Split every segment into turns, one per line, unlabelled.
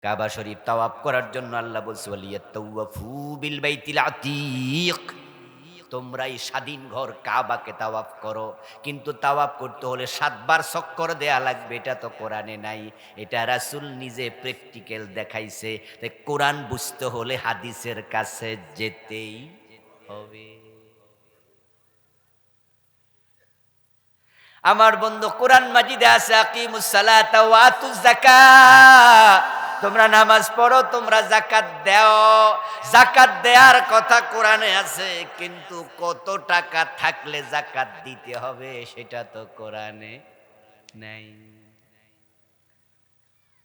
কাবা শরীফ তাওয়াফ করার জন্য আল্লাহ বলছে ওয়ালিয়াতাওয়াফু বিল বাইতিল আতীক, তোমরা এই স্বাধীন ঘর কাবাকে তাওয়াফ করো। কিন্তু তাওয়াফ করতে হলে 7 বার চক্কর দেয়া লাগবে, এটা তো কোরআনে নাই। এটা রাসূল নিজে প্র্যাকটিক্যাল দেখাইছে। তাই কোরআন বুঝতে হলে হাদিসের কাছে যেতেই হবে। আমার বন্ধু, কোরআন মাজিদে আছে আকিমুস সালাতা ওয়া আতুজ যাকাত, তোমরা নামাজ পড়ো, তোমরা যাকাত দাও। যাকাত দেওয়ার কথা কোরআনে আছে, কিন্তু কত টাকা থাকলে যাকাত দিতে হবে সেটা তো কোরআনে নাই।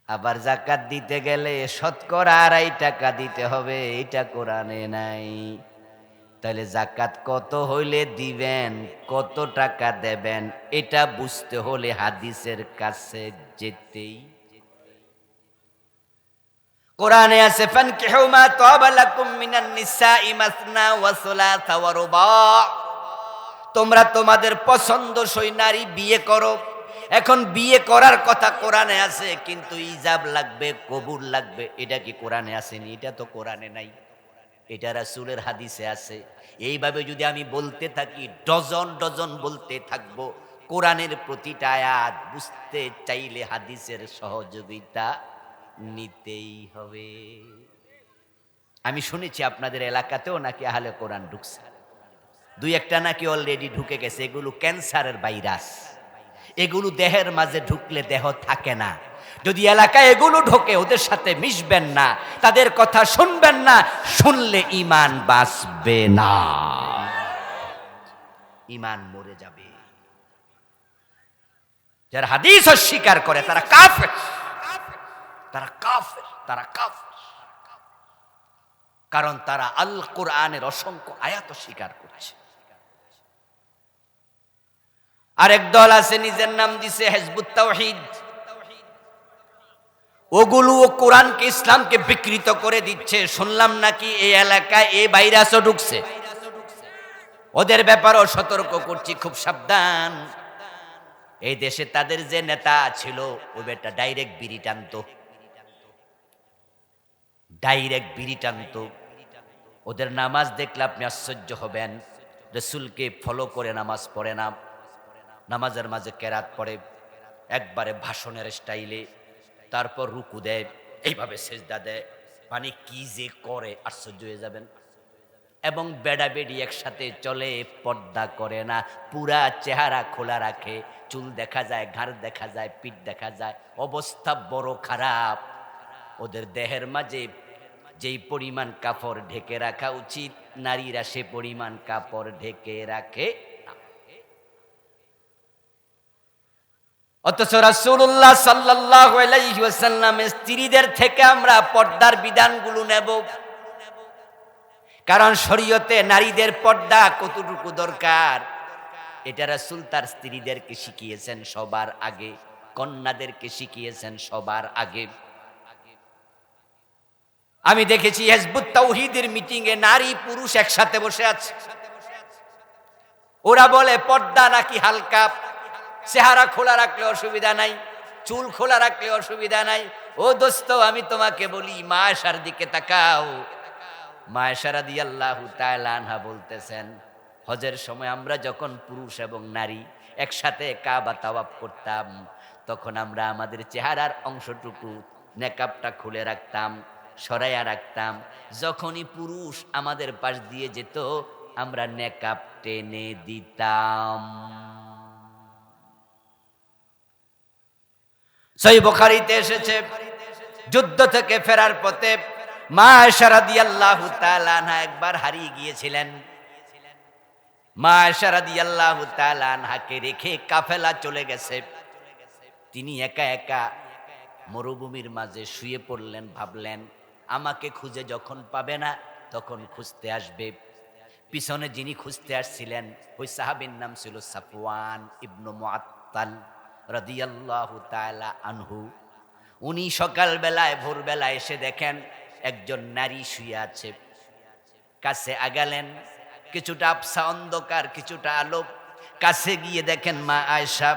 আবার যাকাত দিতে গেলে শতকরা 2.5 টাকা দিতে হবে, এটা কোরআনে নাই। তাহলে যাকাত কত হইলে দিবেন, কত টাকা দেবেন, এটা বুঝতে হলে হাদিসের কাছে যেতেই। কোরআনে আছে ফানকিহু মা তাবা লাকুম মিনান নিসাই মাসনা ওয়া সুলাসা ওয়া রুবা, তোমরা তোমাদের পছন্দসই নারী বিয়ে করো। এখন বিয়ে করার কথা কোরআনে আছে, কিন্তু ইজাব লাগবে, কবুল লাগবে, এটা কি কোরআনে আসেনি? এটা তো কোরআনে নাই, এটা রাসূলের হাদিসে আছে। এইভাবে যদি আমি বলতে থাকি, ডজন ডজন বলতে থাকবো। কোরআনের প্রতিটা আয়াত বুঝতে চাইলে হাদিসের সহযোগিতা নিতেই হবে। আমি শুনেছি আপনাদের এলাকাতেও নাকি আহলে কোরআন ঢুকছে, 2-1টা নাকি অলরেডি ঢুকে গেছে। এগুলো ক্যান্সারের ভাইরাস, এগুলো দেহের মাঝে ঢুকলে দেহ থাকে না। যদি এলাকায় এগুলো ঢোকে, ওদের সাথে মিশবেন না, তাদের কথা শুনবেন না, শুনলে ঈমান বাঁচবে না, ঈমান মরে যাবে। যারা হাদিস অস্বীকার করে তারা কাফের, তারা কাফের, তারা কাফের। কারণ তারা আল কোরআনের অসংখ্য আয়াত অস্বীকার করছে। আরেক দল আছে, নিজের নাম দিছে হিজবুত তাওহীদ। ওগুলো কোরআনকে, ইসলামকে বিকৃত করে দিচ্ছে। শুনলাম নাকি এই এলাকায় এই ভাইরাসও ঢুকছে। ওদের ব্যাপারেও সতর্ক করছি, খুব সাবধান। এই দেশে তাদের যে নেতা ছিল, ও বেটা ডাইরেক্ট বিড়ি টানতো, ডাইরেক্ট বিড়ি টানতো। ওদের নামাজ দেখলে আপনি আশ্চর্য হবেন। রাসূলকে ফলো করে নামাজ পড়ে না, নামাজের মাঝে কেরাত পড়ে একবারে ভাষণের স্টাইলে, তারপর রুকু দেয়, এইভাবে সেজদা দেয়। মানে কি যে করে আশ্চর্য হয়ে যাবেন। এবং বেডা বেডি একসাথে চলে, পর্দা করে না, পুরা চেহারা খোলা রাখে, চুল দেখা যায়, ঘাড় দেখা যায়, পিঠ দেখা যায়, অবস্থা বড় খারাপ। ওদের দেহের মাঝে যেই পরিমাণ কাপড় ঢেকে রাখা উচিত, নারীরা সে পরিমাণ কাপড় ঢেকে রাখে। অথচ রাসূলুল্লাহ সাল্লাল্লাহু আলাইহি ওয়াসাল্লামের স্ত্রীদের থেকে আমরা পর্দার বিধানগুলো নেব। কারণ শরীয়তে নারীদের পর্দা কতটুকু দরকার, এটা রাসূল তার স্ত্রীদেরকে শিখিয়েছেন সবার আগে, কন্যাদেরকে শিখিয়েছেন সবার আগে। আমি দেখেছি হিজবুত তাওহীদের মিটিং এ নারী পুরুষ একসাথে বসে আছে। ওরা বলে পর্দা নাকি হালকা, চেহারা খোলা রাখলে অসুবিধা নাই, চুল খোলা রাখলে অসুবিধা নাই। ও দোস্ত, আমি তোমাকে বলি, মা আয়েশার দিকে তাকাও। মা আয়েশা রাদিয়াল্লাহু তাআলা আনহা বলতেছেন, হজের সময় আমরা যখন পুরুষ এবং নারী একসাথে কাবা তাওয়াফ করতাম, তখন আমরা আমাদের চেহারার অংশটুকু নেকাবটা খুলে রাখতাম, সরাইয়া রাখতাম। যখনই পুরুষ আমাদের পাশ দিয়ে যেত, আমরা নেকাব টেনে দিতাম। সহিহ বুখারীতে এসেছে, যুদ্ধ থেকে ফেরার পথে মা আয়েশা রাদিয়াল্লাহু তাআলা আনহা একবার হারিয়ে গিয়েছিলেন। মা আয়েশা রাদিয়াল্লাহু তাআলা আনহাকে রেখে কাফেলা চলে গেছে। তিনি একা একা মরুভূমির মাঝে শুয়ে পড়লেন, ভাবলেন আমাকে খুঁজে যখন পাবে না তখন খুঁজতে আসবে। পিছনে যিনি খুঁজতে আসছিলেন, ওই সাহাবীর নাম ছিল সাফওয়ান ইবনু মুআত্তাল রাদিয়াল্লাহু তাআলা আনহু। উনি সকালবেলায় ভোরবেলায় এসে দেখেন একজন নারী শুয়ে আছে। কাছে আগালেন, কিছুটা আবছা অন্ধকার, কিছুটা আলো। কাছে গিয়ে দেখেন মা আয়েশা।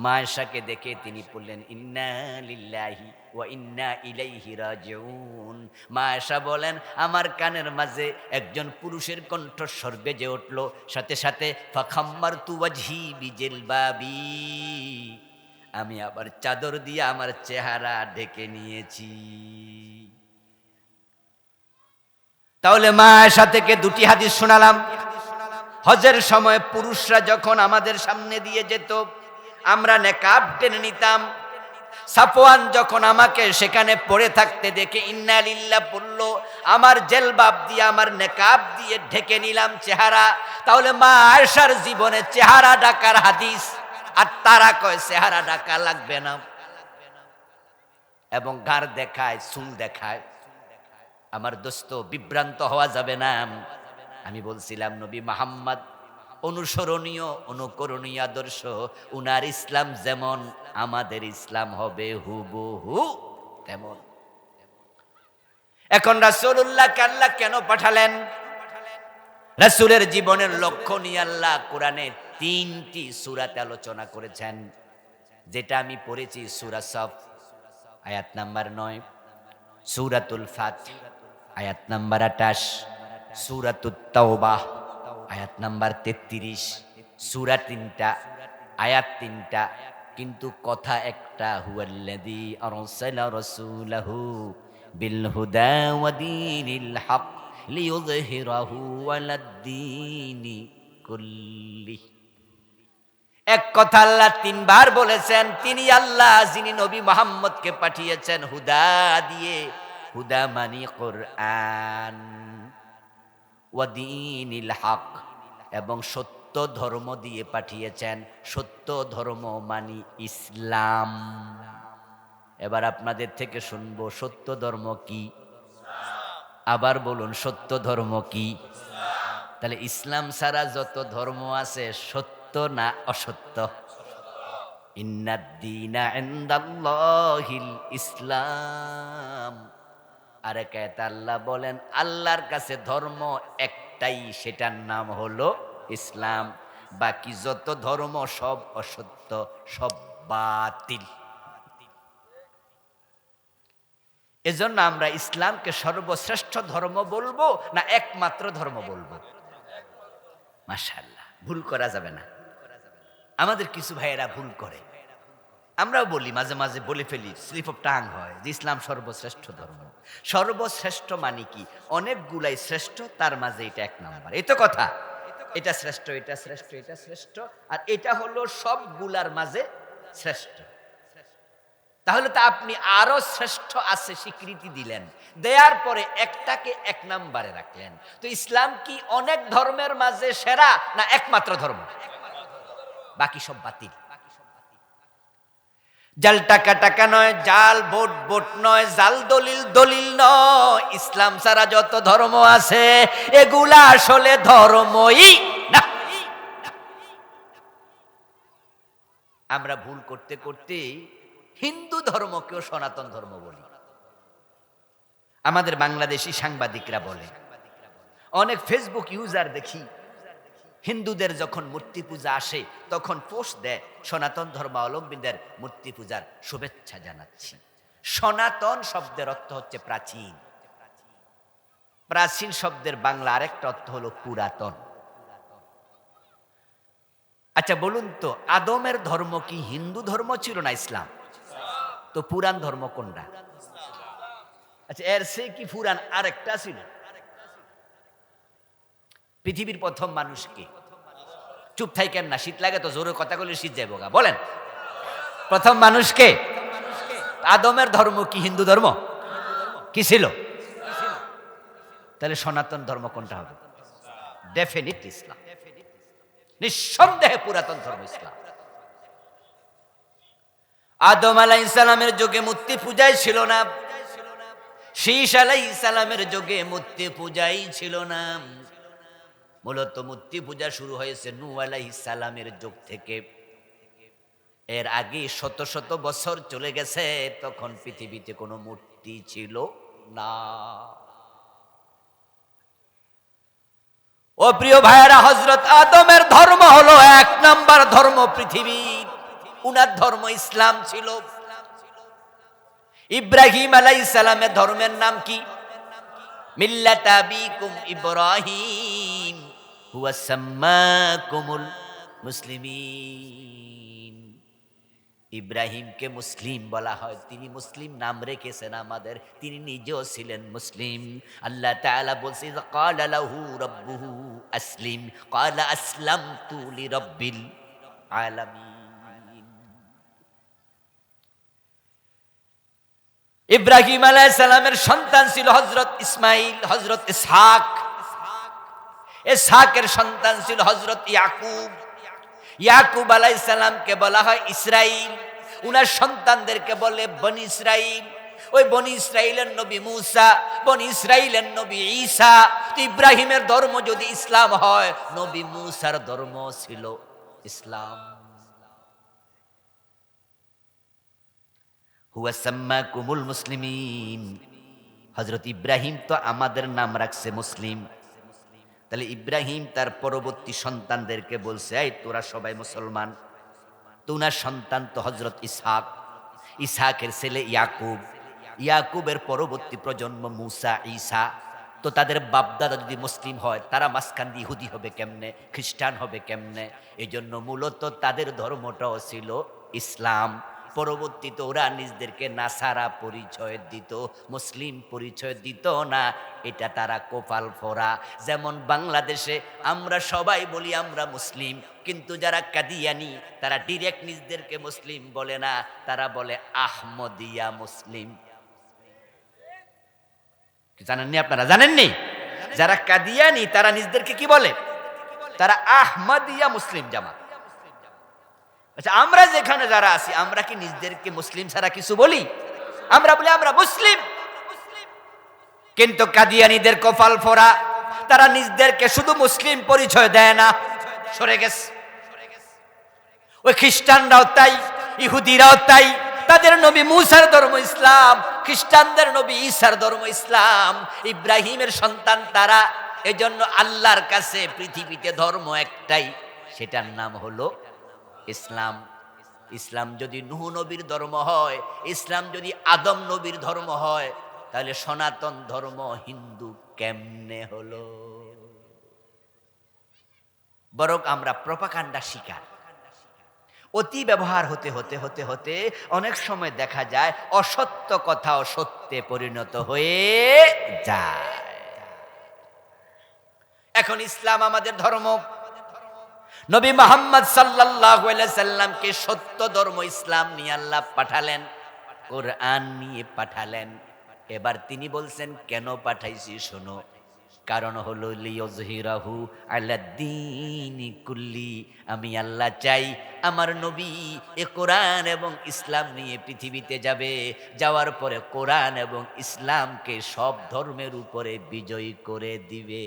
মা আয়েশাকে দেখে তিনি বললেন, ইন্না লিল্লাহি ওয়া ইন্না ইলাইহি রাজিউন। মা আয়েশা বলেন আমার কানের মাঝে একজন পুরুষের কণ্ঠস্বর বেজে উঠল, সাথে সাথে ফাখাম্মারতু ওয়াজহি বিজিলবাবি, আমি আবার চাদর দিয়ে আমার চেহারা ঢেকে নিয়েছি। তাহলে মা আয়েশা থেকে দুটি হাদিস শোনালাম। হজের সময় পুরুষরা যখন আমাদের সামনে দিয়ে যেত আমরা নেকাব টেনে নিতাম। সাফওয়ান যখন আমাকে সেখানে পড়ে থাকতে দেখে ইন্না লিল্লাহ পড়ল, আমার জেলবাব দিয়ে আমার নেকাব দিয়ে ঢেকে নিলাম চেহারা। তাহলে মা আয়েশার জীবনে চেহারা ঢাকার হাদিস, আর তারা কয় চেহারা ঢাকা লাগবে না, এবং ঘাড় দেখায়, চুল দেখায়। আমার দোস্ত, বিভ্রান্ত হওয়া যাবে না। আমি বলছিলাম নবী মুহাম্মদ অনুসরণীয়, অনুকরণীয় আদর্শ। উনার ইসলাম যেমন আমাদের ইসলাম হবে হুবহু তেমন। এখন রাসূলুল্লাহকে আল্লাহ কেন পাঠালেন? রাসূলের জীবনের লক্ষ্য নিয়ে আল্লাহ কোরআনে 3টি সূরাতে আলোচনা করেছেন, যেটা আমি পড়েছি। সূরা সফ আয়াত নাম্বার 9, সূরাতুল ফাত আয়াত নাম্বার 28, সূরাতুত তাওবাহ আয়াত নাম্বার 33, সূরা 3টা, আয়াত 3টা, কিন্তু কথা একটা, হুয়াল্লাযী আরসালা রাসূলাহু বিল হুদা ওয়া দীনিল হক লিইয়ুযহিরাহু আলাদ-দীনি কুল্লি। এক কথা আল্লাহ 3বার বলেছেন, তিনি আল্লাহ যিনি নবী মুহাম্মদকে পাঠিয়েছেন হুদা দিয়ে। হুদা মানে কোরআন, ওয়া দীনিল হক, এবং সত্য ধর্ম দিয়ে পাঠিয়েছেন। সত্য ধর্ম মানে ইসলাম। এবার আপনাদের থেকে শুনবো সত্য ধর্ম কি? আবার বলুন সত্য ধর্ম কি? তাহলে ইসলাম ছাড়া যত ধর্ম আছে সত্য না অসত্য? ইন্নাদ-দীনা ইনদাল্লাহিল ইসলাম। আরেক আয়াতে আল্লাহ বলেন আল্লাহর কাছে ধর্ম একটাই, সেটার নাম হলো ইসলাম। বাকি যত ধর্ম সব অসত্য, সব বাতিল। এজন্য আমরা ইসলামকে সর্বশ্রেষ্ঠ ধর্ম বলবো না একমাত্র ধর্ম বলবো? মাশাআল্লাহ, ভুল করা যাবে না। আমাদের কিছু ভাইয়েরা ভুল করে, আমরাও বলি, মাঝে মাঝে বলে ফেলি, স্লিপ অফ টাং হয় যে ইসলাম সর্বশ্রেষ্ঠ ধর্ম। সর্বশ্রেষ্ঠ মানে কি? অনেকগুলাই শ্রেষ্ঠ, তার মাঝে এটা 1 নাম্বার। এই তো কথা, এটা শ্রেষ্ঠ, এটা শ্রেষ্ঠ, এটা শ্রেষ্ঠ, আর এটা হলো সবগুলার মাঝে শ্রেষ্ঠ। তাহলে তো আপনি আরো শ্রেষ্ঠ আছে স্বীকৃতি দিলেন, দেওয়ার পরে একটাকে 1 নাম্বারে রাখলেন। তো ইসলাম কি অনেক ধর্মের মাঝে সেরা না একমাত্র ধর্ম? বাকি সব বাতিল। জাল টাকা টাকা নয়, জাল ভোট ভোট নয়, জাল দলিল দলিল নয়। ইসলাম ছাড়া যত ধর্ম আছে এগুলা আসলে ধর্মই না। আমরা ভুল করতে করতে হিন্দু ধর্মকেও সনাতন ধর্ম বলি। আমাদের বাংলাদেশি সাংবাদিকরা বলে, অনেক ফেসবুক ইউজার দেখি হিন্দুদের যখন মূর্তি পূজা আসে তখন পোস্ট দেয়, সনাতন ধর্মাবলম্বীদের মূর্তি পূজার শুভেচ্ছা জানাচ্ছি। সনাতন শব্দের অর্থ হচ্ছে প্রাচীন। প্রাচীন শব্দের বাংলা আরেকটা অর্থ হলো পুরাতন। আচ্ছা বলুন তো, আদমের ধর্ম কি হিন্দু ধর্ম ছিল না ইসলাম? তো পুরান ধর্ম কোনটা? আচ্ছা, এর সে কি পুরান আরেকটা ছিল? পৃথিবীর প্রথম মানুষকে, চুপ থাকেন না, শীত লাগে তো, জোরে কথা বলে শীত যাইব গা, বলেন প্রথম মানুষকে। আদমের ধর্ম কি হিন্দু ধর্ম? কি ছিল? তাহলে সনাতন ধর্ম কোনটা হবে? ডেফিনিট ইসলাম, নিঃসন্দেহে পুরাতন ধর্ম ইসলাম। আদম আলাইহিস সালামের যুগে মূর্তি পূজাই ছিল না, শীশ আলাইহিস সালামের যুগে মূর্তি পূজাই ছিল না। মূলত মূর্তি পূজা শুরু হয়েছে নূহ আলাইহিস সালামের যুগ থেকে। এর আগে শত শত বছর চলে গেছে, তখন পৃথিবীতে কোনো মূর্তি ছিল না। ও প্রিয় ভাইয়েরা, হযরত আদমের ধর্ম হলো 1 নাম্বার ধর্ম পৃথিবীর। উনার ধর্ম ইসলাম ছিল। ইব্রাহিম আলাইহিস সালামের ধর্মের নাম কি? মিল্লাত আবিকুম ইব্রাহিম হুয়া সাম্মাকুমুল মুসলিমিন। ইব্রাহিমকে মুসলিম বলা হয়, তিনি মুসলিম নাম রেখেছেন আমাদের, তিনি নিজেও ছিলেন মুসলিম। আল্লাহ তাআলা বলছে ক্বালা লাহু রাব্বুহু আসলিম ক্বালা আসলামতু লিরাব্বিল আলামিন। ইব্রাহিম আলাইহিস সালামের সন্তান ছিল হযরত ইসমাঈল, হযরত ইসহাক। ইসহাকের সন্তান ছিল হযরত ইয়াকুব। ইয়াকুব আলাইহিস সালামকে বলা হয় ইসরাইল, উনার সন্তানদেরকে বলে বনি ইসরাইল। ওই বনি ইসরাইলের নবী মূসা, বনি ইসরাইলের নবী ঈসা। তো ইব্রাহিমের ধর্ম যদি ইসলাম হয়, নবী মূসার ধর্ম ছিল ইসলাম। হুয়া সাম্মাকুমুল মুসলিমিন। হযরত ইব্রাহিম তো আমাদের নাম রাখছে মুসলিম। তাহলে ইব্রাহিম তার পরবর্তী সন্তানদেরকে বলছে, এই তোরা সবাই মুসলমান। তো উনার সন্তান তো হযরত ইসহাক, ইসহাকের ছেলে ইয়াকুব, ইয়াকুবের পরবর্তী প্রজন্ম মূসা, ঈসা। তো তাদের বাপদাদা যদি মুসলিম হয়, তারা মাঝখান দিয়ে ইহুদি হবে কেমনে, খ্রিস্টান হবে কেমনে? এই জন্য মূলত তাদের ধর্মটাও ছিল ইসলাম। পরবর্তীতে ওরা নিজেদেরকে নাসারা পরিচয় দিত, মুসলিম পরিচয় দিত না। এটা তারা কোপাল ফোরা। যেমন বাংলাদেশে আমরা সবাই বলি আমরা মুসলিম, কিন্তু যারা কাদিয়ানি তারা ডিরেক্ট নিজেদেরকে মুসলিম বলে না, তারা বলে আহমদিয়া মুসলিম। জানেননি আপনারা? জানেননি? যারা কাদিয়ানি তারা নিজেদেরকে কি বলে? তারা আহমদিয়া মুসলিম জামাত। আচ্ছা, আমরা যেখানে যারা আছি, আমরা কি নিজেদেরকে মুসলিম ছাড়া কিছু বলি? আমরা বলি আমরা মুসলিম। কিন্তু কাদিয়ানীদের কপাল ফোরা, তারা নিজেদেরকে শুধু মুসলিম পরিচয় দেয় না, সরে গেছে। ওই খ্রিস্টানরাও তাই, ইহুদিরাও তাই। তাদের নবী মূসার ধর্ম ইসলাম, খ্রিস্টানদের নবী ঈসার ধর্ম ইসলাম। ইব্রাহিমের সন্তান তারা। এজন্য আল্লাহর কাছে পৃথিবীতে ধর্ম একটাই, সেটার নাম হলো ইসলাম। ইসলাম যদি নূহ নবীর ধর্ম হয়, ইসলাম যদি আদম নবীর ধর্ম হয়, তাহলে সনাতন ধর্ম হিন্দু কেমনে হলো? বরং আমরা প্রপাগান্ডা শিকার। অতি ব্যবহার হতে হতে হতে হতে অনেক সময় দেখা যায় অসত্য কথাও সত্যে পরিণত হয়ে যায়। এখন ইসলাম আমাদের ধর্ম। নবী মুহাম্মদ সাল্লাল্লাহু আলাইহি সাল্লামকে সত্য ধর্ম ইসলাম নিয়ে আল্লাহ পাঠালেন, কোরআন নিয়ে পাঠালেন। এবার তিনি বলছেন কেন পাঠাইছি শোনো। কারণ হলো লিইয়ুযহিরাহু আলাদ্দীনি কুল্লি। আমি আল্লাহ চাই আমার নবী এ কোরআন এবং ইসলাম নিয়ে পৃথিবীতে যাবে, যাওয়ার পরে কোরআন এবং ইসলামকে সব ধর্মের উপরে বিজয়ী করে দিবে।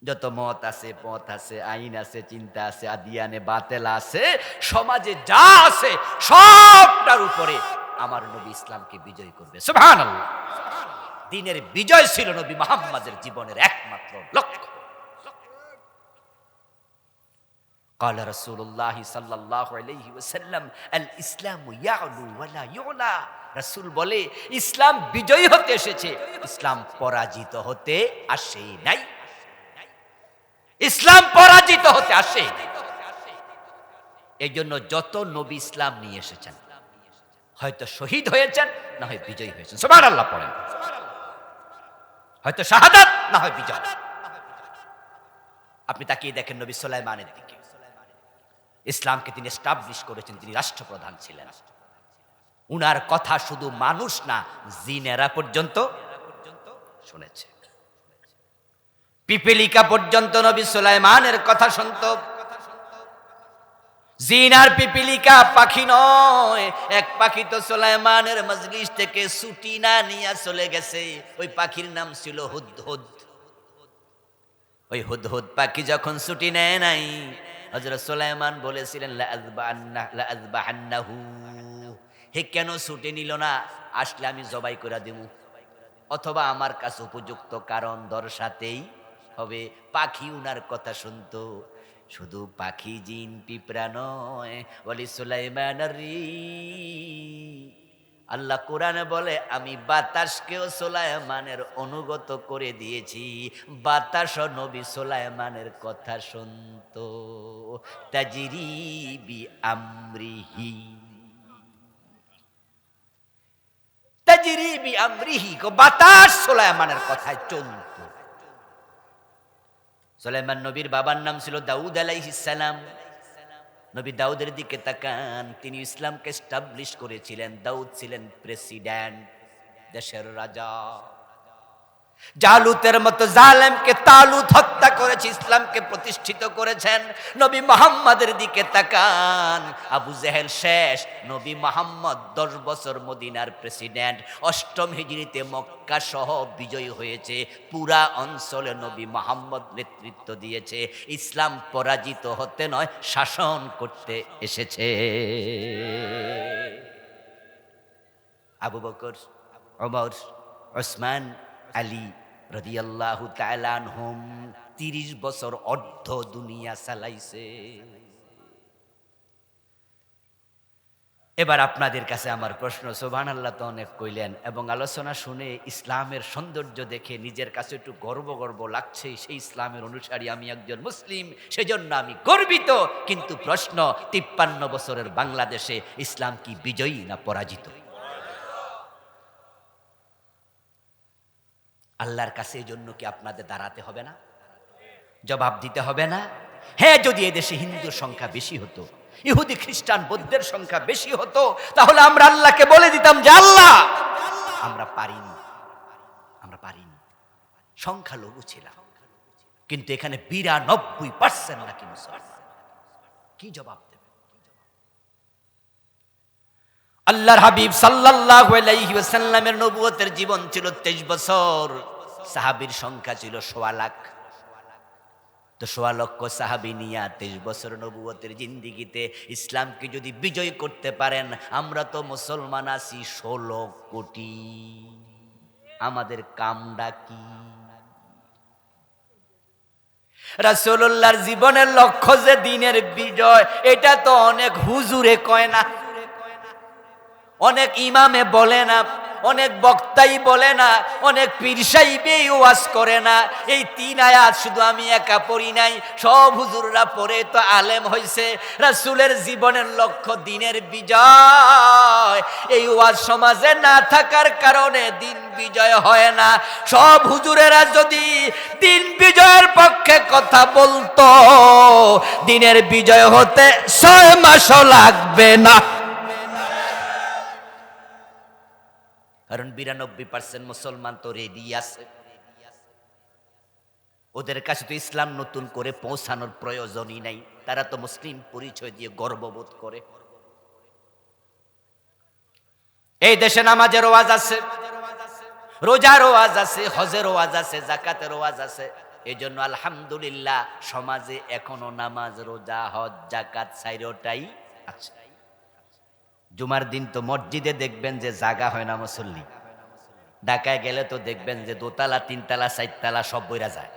যত মত আছে, পথ আছে, আইন আছে, চিন্তা আছে, আদিয়ানে বাতেল আছে, সমাজে যা আছে সবটার উপরে আমার নবী ইসলামকে বিজয় করবে। সুবহানাল্লাহ। দ্বীনের বিজয় ছিল নবী মুহাম্মদের জীবনের একমাত্র লক্ষ্য। قال رسول الله صلى الله عليه وسلم الاسلام يعلو ولا يعلى। রাসূল বলে ইসলাম বিজয়ী হতে এসেছে, ইসলাম পরাজিত হতে আসে নাই। ইসলাম পরাজিত হতে আসে। এই জন্য যত নবী ইসলাম নিয়ে এসেছেন, হয়তো শহীদ হয়েছেন, না হয় বিজয়ী হয়েছেন। সুবহানাল্লাহ পড়েন। হয়তো শাহাদাত, না হয় বিজয়। আপনি তাকিয়ে দেখেন নবী সুলাইমানের দিকে। ইসলামকে তিনি এস্টাবলিশ করেছেন, তিনি রাষ্ট্রপ্রধান ছিলেন। উনার কথা শুধু মানুষ না, জিনেরা পর্যন্ত শুনেছে। পিপিলিকা পর্যন্ত নবী সুলাইমানের কথা শুনত। জিন আর পিপিলিকা পাখি নয়, এক পাখি তো সুলাইমানের মজলিস থেকে ছুটি না নিয়ে চলে গেছে। ওই পাখির নাম ছিল হুদহুদ। ওই হুদহুদ পাখি যখন ছুটি নেয় নাই, হযরত সুলাইমান বলেছিলেন লাআযবাহান্নাহু, হে কেন ছুটি নিল না? আসলে আমি জবাই করে দেব, অথবা আমার কাছে উপযুক্ত কারণ দর্শাতেই হবে। পাখি উনার কথা শুনতো, শুধু পাখি জিন পিঁপড়া নয়, ওয়ালি সুলাইমানার রি, আল্লাহ কোরআনে বলে আমি বাতাসকেও সুলাইমানের অনুগত করে দিয়েছি, বাতাসও নবী সুলাইমানের কথা শুনতো। তাজরি বি আমরিহি, তাজরি বি আমরিহি, বাতাস সুলাইমানের কথায় চলতো। সুলাইমান নবীর বাবার নাম ছিল দাউদ আলাইহিস সালাম। নবী দাউদের দিকে তাকান, তিনি ইসলামকে এস্টাবলিশ করেছিলেন। দাউদ ছিলেন প্রেসিডেন্ট, দেশের রাজা। জালুতের মতো জালেমকে তালুত হত্যা করেছে, ইসলামকে প্রতিষ্ঠিত করেছেন। নবী মুহাম্মাদের দিকে তাকান, আবু জেহেল শেষ, নবী মুহাম্মদ 10 বছর মদিনার প্রেসিডেন্ট। 8ম হিজরিতে মক্কা সহ বিজয়ী হয়েছে, পুরা অঞ্চলে নবী মুহাম্মদ নেতৃত্ব দিয়েছে। ইসলাম পরাজিত হতে নয়, শাসন করতে এসেছে। আবু বকর, ওমর, ওসমান, আলী রাদিয়াল্লাহু তাআলা আনহুম 30 বছর অর্ধ দুনিয়া চালাইছে। এবার আপনাদের কাছে আমার প্রশ্ন, সুবহানাল্লাহ তো অনেক কইলেন, এবং আলোচনা শুনে ইসলামের সৌন্দর্য দেখে নিজের কাছে একটু গর্ব গর্ব লাগছে। সেই ইসলামের অনুসারী আমি একজন মুসলিম, সেজন্য আমি গর্বিত। কিন্তু প্রশ্ন, 53 বছরের বাংলাদেশে ইসলাম কি বিজয়ী না পরাজিত? আল্লাহর কাছে এই জন্য কি আপনাদের দাঁড়াতে হবে না? জবাব দিতে হবে না? হ্যাঁ, যদি এদেশে হিন্দুর সংখ্যা বেশি হতো, ইহুদি খ্রিস্টান বৌদ্ধের সংখ্যা বেশি হতো, তাহলে আমরা আল্লাহকে বলে দিতাম যে আল্লাহ আমরা পারিনি, আমরা পারিনি, সংখ্যালঘু ছিলাম। কিন্তু এখানে 92% নাকি মুসলমান। কি জবাব দেবে? আল্লাহর হাবিব সাল্লাল্লাহু আলাইহি ওয়াসাল্লামের নবুয়তের জীবন ছিল 23 বছর, সাহাবীর সংখ্যা ছিল 1.25 লাখ। তো 1.25 লক্ষ সাহাবী নিয়া 23 বছর নবুয়তের জিন্দেগিতে ইসলামকে যদি বিজয় করতে পারেন, আমরা তো মুসলমান আছি 16 কোটি। আমাদের কামটা কি? রাসূলুল্লাহর জীবনের লক্ষ্য যে দিনের বিজয়, এটা তো অনেক হুজুরে কয় না, অনেক ইমামে বলে না, অনেক বক্তাই বলে না, অনেক পীর সাহেবই ওয়াজ করে না। এই 3 আয়াত শুধু আমি একা পড়ি নাই, সব হুজুররা পড়ে তো আলেম হইছে। রাসূলের জীবনের লক্ষ্য দিনের বিজয়, এই ওয়াজ সমাজে না থাকার কারণে দিন বিজয় হয় না। সব হুজুরেরা যদি দিন বিজয়ের পক্ষে কথা বলতো, দিনের বিজয় হতে 6 মাসও লাগবে না। কারণ 92% মুসলমান তো রেডি আছে, ওদের কাছে তো ইসলাম নতুন করে পৌঁছানোর প্রয়োজনই নাই। তারা তো মুসলিম পরিচয় দিয়ে গর্ববোধ করে। এই দেশে নামাজের ওয়াজ আছে, রোজার ওয়াজ আছে, হজের ওয়াজ আছে, যাকাতের ওয়াজ আছে। এই জন্য আলহামদুলিল্লাহ সমাজে এখনো নামাজ, রোজা, হজ, যাকাত 4টাই আছে। জুমার দিন তো মসজিদে দেখবেন যে জায়গা হয় না মুসল্লি। ঢাকায় গেলে তো দেখবেন যে 2 তলা 3 তলা 4 তলা সব বইরা যায়।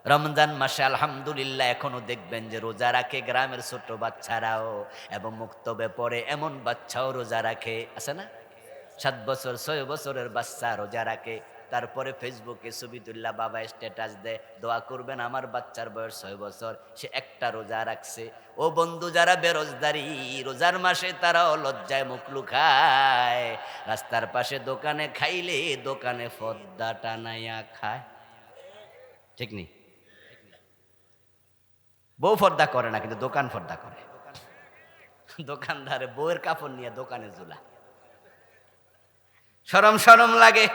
রমজান মাসে আলহামদুলিল্লাহ এখনো দেখবেন যে রোজা রাখে গ্রামের ছোট বাচ্চারাও, এবং মুক্তবে পড়ে এমন বাচ্চাও রোজা রাখে, আছে না? 7 বছর 6 বছরের বাচ্চা রোজা রাখে। তারপরে ফেসবুকে সুবিদুল্লাহ বাবা স্ট্যাটাস দেয়, দোয়া করবেন আমার বাচ্চার বয়স 6 বছর, সে একটা রোজা রাখছে। ও বন্ধু, যারা বেরোজদারি রোজার মাসে তারাও লজ্জায় মুখ লুকায়, রাস্তার পাশে দোকানে খাইলে দোকানে পর্দা টানাইয়া খায়। ঠিক নেই? বউ পর্দা করে না, কিন্তু দোকান পর্দা করে। দোকানদারে বউয়ের কাপড় নিয়ে দোকানে ঝুলা। শরম শরম লাগে।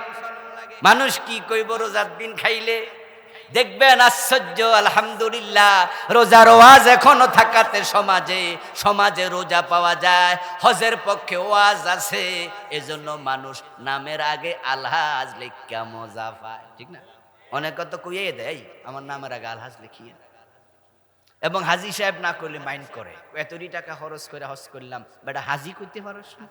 মানুষ কি কইব রোজার দিন খাইলে? দেখবেন আশ্চর্য, আলহামদুলিল্লাহ রোজার ওয়াজ এখনো থাকাতে সমাজে সমাজে রোজা পাওয়া যায়, হজের পক্ষে ওয়াজ আছে। এজন্য মানুষ নামের আগে আলহাজ লিখা মজা পায়, ঠিক না? অনেকে তো কইয়ে দেয় আমার নামের আগে আলহাজ লিখিয়ে, এবং হাজি সাহেব না করলে মাইন্ড করে, এতটি টাকা খরচ করে হজ করলাম, বেটা হাজি করতে পারস না।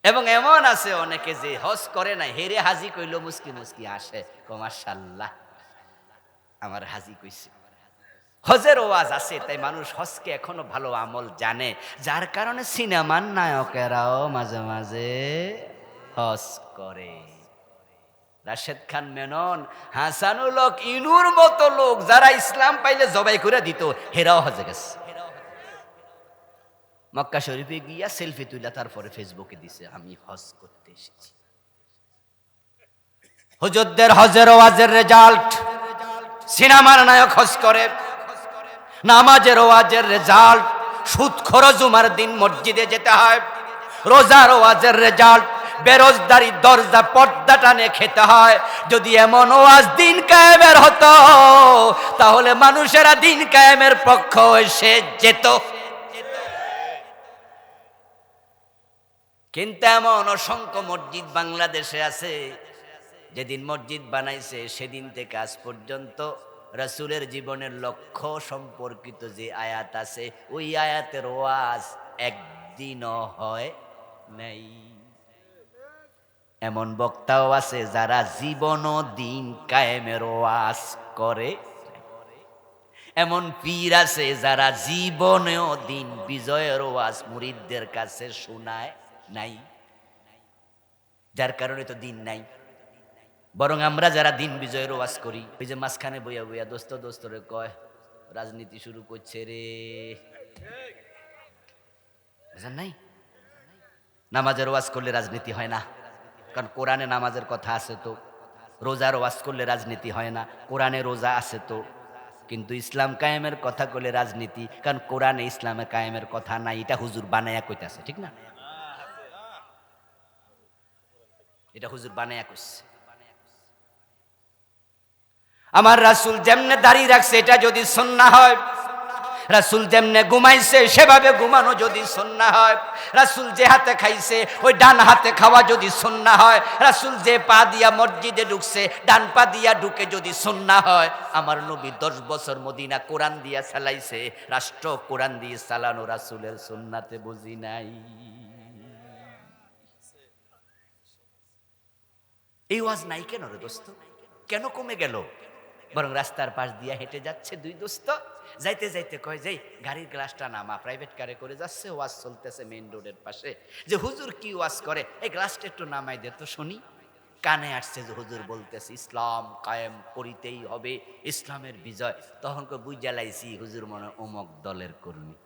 এবং এমন আছে অনেকে যে হজ করে না, হেরে হাজি কইলো মুস্কি মুস্কি আসে, মাশাআল্লাহ আমার হাজি কইছে। হজের ওয়াজ আছে, তাই মানুষ হজকে এখনো ভালো আমল জানে, যার কারণে সিনেমার নায়কেরাও মাঝে মাঝে হজ করে। রাশেদ খান মেনন, হাসানুল হক ইনুর মতো লোক যারা ইসলাম পাইলে জবাই করে দিত, হেরাও হজে গেছে। মক্কা শরীফে গিয়া সেলফি তুইলা তারপরে ফেসবুকে দিছে, আমি হজ করতে এসেছি। হুজুরদের হজের ওয়াজের রেজাল্ট, সিনেমার নায়ক হজ করে। নামাজের ওয়াজের রেজাল্ট, সুদখোর জুমার দিন মসজিদে যেতে হয়। রোজার ওয়াজের রেজাল্ট, বেরোজগারি দরজা পর্দা টানে খেতে হয়। যদি এমন ওয়াজ দিন কায়েমের হতো, তাহলে মানুষেরা দিন কায়েমের পক্ষ এসে যেত। কিন্তু এমন অসংখ্য মসজিদ বাংলাদেশে আছে, যেদিন মসজিদ বানাইছে সেদিন থেকে আজ পর্যন্ত রাসূলের জীবনের লক্ষ্য সম্পর্কিত যে আয়াত আছে, ওই আয়াতের ওয়াজ একদিনও হয় নাই। এমন বক্তাও আছে যারা জীবন ও দিন কায়েমের ওয়াজ করে। এমন পীর আছে যারা জীবনেও দিন বিজয়ের ওয়াজ মুরিদদের কাছে শোনায় নাই। যার কারণে তো দিন নাই। বরং আমরা যারা দিন বিজয়ের ওয়াজ করি, ওই যে মাঝখানে বইয়া বইয়া দোস্ত দোস্তরে কয় রাজনীতি শুরু করছে রে, বুঝেন নাই? নামাজের ওয়াজ করলে রাজনীতি হয় না, কারণ কোরআনে নামাজের কথা আছে তো। রোজার ওয়াজ করলে রাজনীতি হয় না, কোরআনে রোজা আছে তো। কিন্তু ইসলাম কায়েমের কথা করলে রাজনীতি, কারণ কোরআনে ইসলামের কায়েমের কথা নাই। এটা হুজুর বানায়া কইতাছে, ঠিক না? এটা হুজুর বানায়া কইছে। আমার রাসূল যেমনে দাড়ি রাখছে এটা যদি সুন্নাহ হয়, রাসূল যেমনে ঘুমাইছে সেভাবে ঘুমানো যদি সুন্নাহ হয়, রাসূল যে হাতে খাইছে ওই ডান হাতে খাওয়া যদি সুন্নাহ হয়, রাসূল যে পা দিয়া মসজিদে ঢুকছে ডান পা দিয়া ঢুকে যদি সুন্নাহ হয়, আমার নবী 10 বছর মদিনা কোরআন দিয়া চালাইছে, রাষ্ট্র কোরআন দিয়ে চালানো রাসূলের সুন্নাতে বুঝি নাই। এই ওয়াজ নাই কেন রে দোস্ত? কেন কমে গেল? বরং রাস্তার পাশ দিয়া হেঁটে যাচ্ছে দুই দোস্ত, যাইতে যাইতে কয় যে গাড়ির গ্লাসটা নামা, প্রাইভেট কারে করে যাচ্ছে, ওয়াজ চলতেছে মেইন রোডের পাশে, যে হুজুর কি ওয়াজ করে, এই গ্লাসটা একটু নামাই দে তো শুনি। কানে আসছে যে হুজুর বলতেছে ইসলাম কায়েম করিতেই হবে, ইসলামের বিজয়। তখন কো বুঝা লাইছি হুজুর মনে অমুক দলের কর্মী।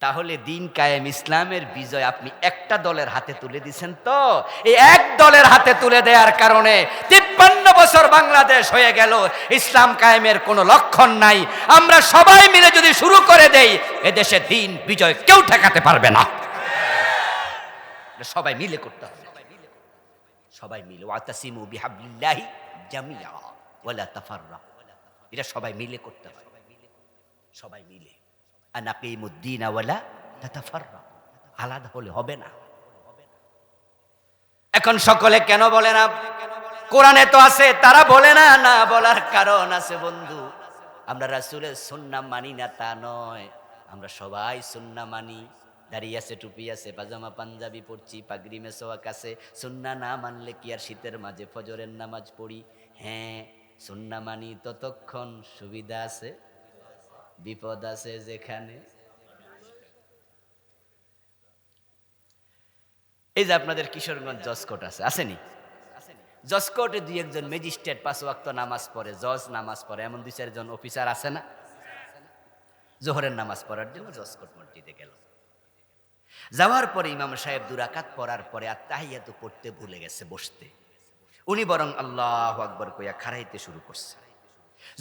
তাহলে দিন কায়েম ইসলামের বিজয় আপনি একটা দলের হাতে তুলে দিছেন তো। এই এক দলের হাতে তুলে দেওয়ার কারণে 53 বছর বাংলাদেশ হয়ে গেল, ইসলাম কায়েমের কোনো লক্ষণ নাই। আমরা সবাই মিলে যদি শুরু করে দেই, এদেশে দিন বিজয় কেউ ঠেকাতে পারবে না। সবাই মিলে করতে হবে, সবাই মিলে। ওয়াতাসিমু বিহাবলিল্লাহি জামিআ ওয়ালা তাফাররাকু, এটা সবাই মিলে করতে হবে, সবাই মিলে। আনাকিমুদ্দিন ওয়ালা তাতাফাররাকু, আলাদা হলে হবে না। এখন সকলে কেন বলে না? কোরআনে তো আছে, তারা বলে না। না বলার কারণ আছে বন্ধু, আমরা রাসূলের সুন্নাহ মানি না তা নয়, আমরা সবাই সুন্নাহ মানি। দাড়ি আছে, টুপি আছে, পাজামা পাঞ্জাবি পরছি, পাগড়ি মেসওয়াক আছে। সুন্নাহ না মানলে কি আর শীতের মাঝে ফজরের নামাজ পড়ি? হ্যাঁ, সুন্নাহ মানি ততক্ষণ সুবিধা আছে, বিপদ আছে যেখানে। এই যে আপনাদের কিশোরগঞ্জ জজকোর্ট আছে, আসেনি? জজকোর্টে 2-1 ম্যাজিস্ট্রেট 5 ওয়াক্ত নামাজ পড়ে, জজ নামাজ পড়ে, এমন 2-4 অফিসার আছে না? জোহরের নামাজ পড়ার জন্য জজকোর্ট মসজিদে গেল। যাওয়ার পরে ইমাম সাহেব 2 রাকাত পড়ার পরে আত্তাহিয়াতু পড়তে ভুলে গেছে বসতে। উনি বরং আল্লাহু আকবার কইয়া খাড়াইতে শুরু করছে।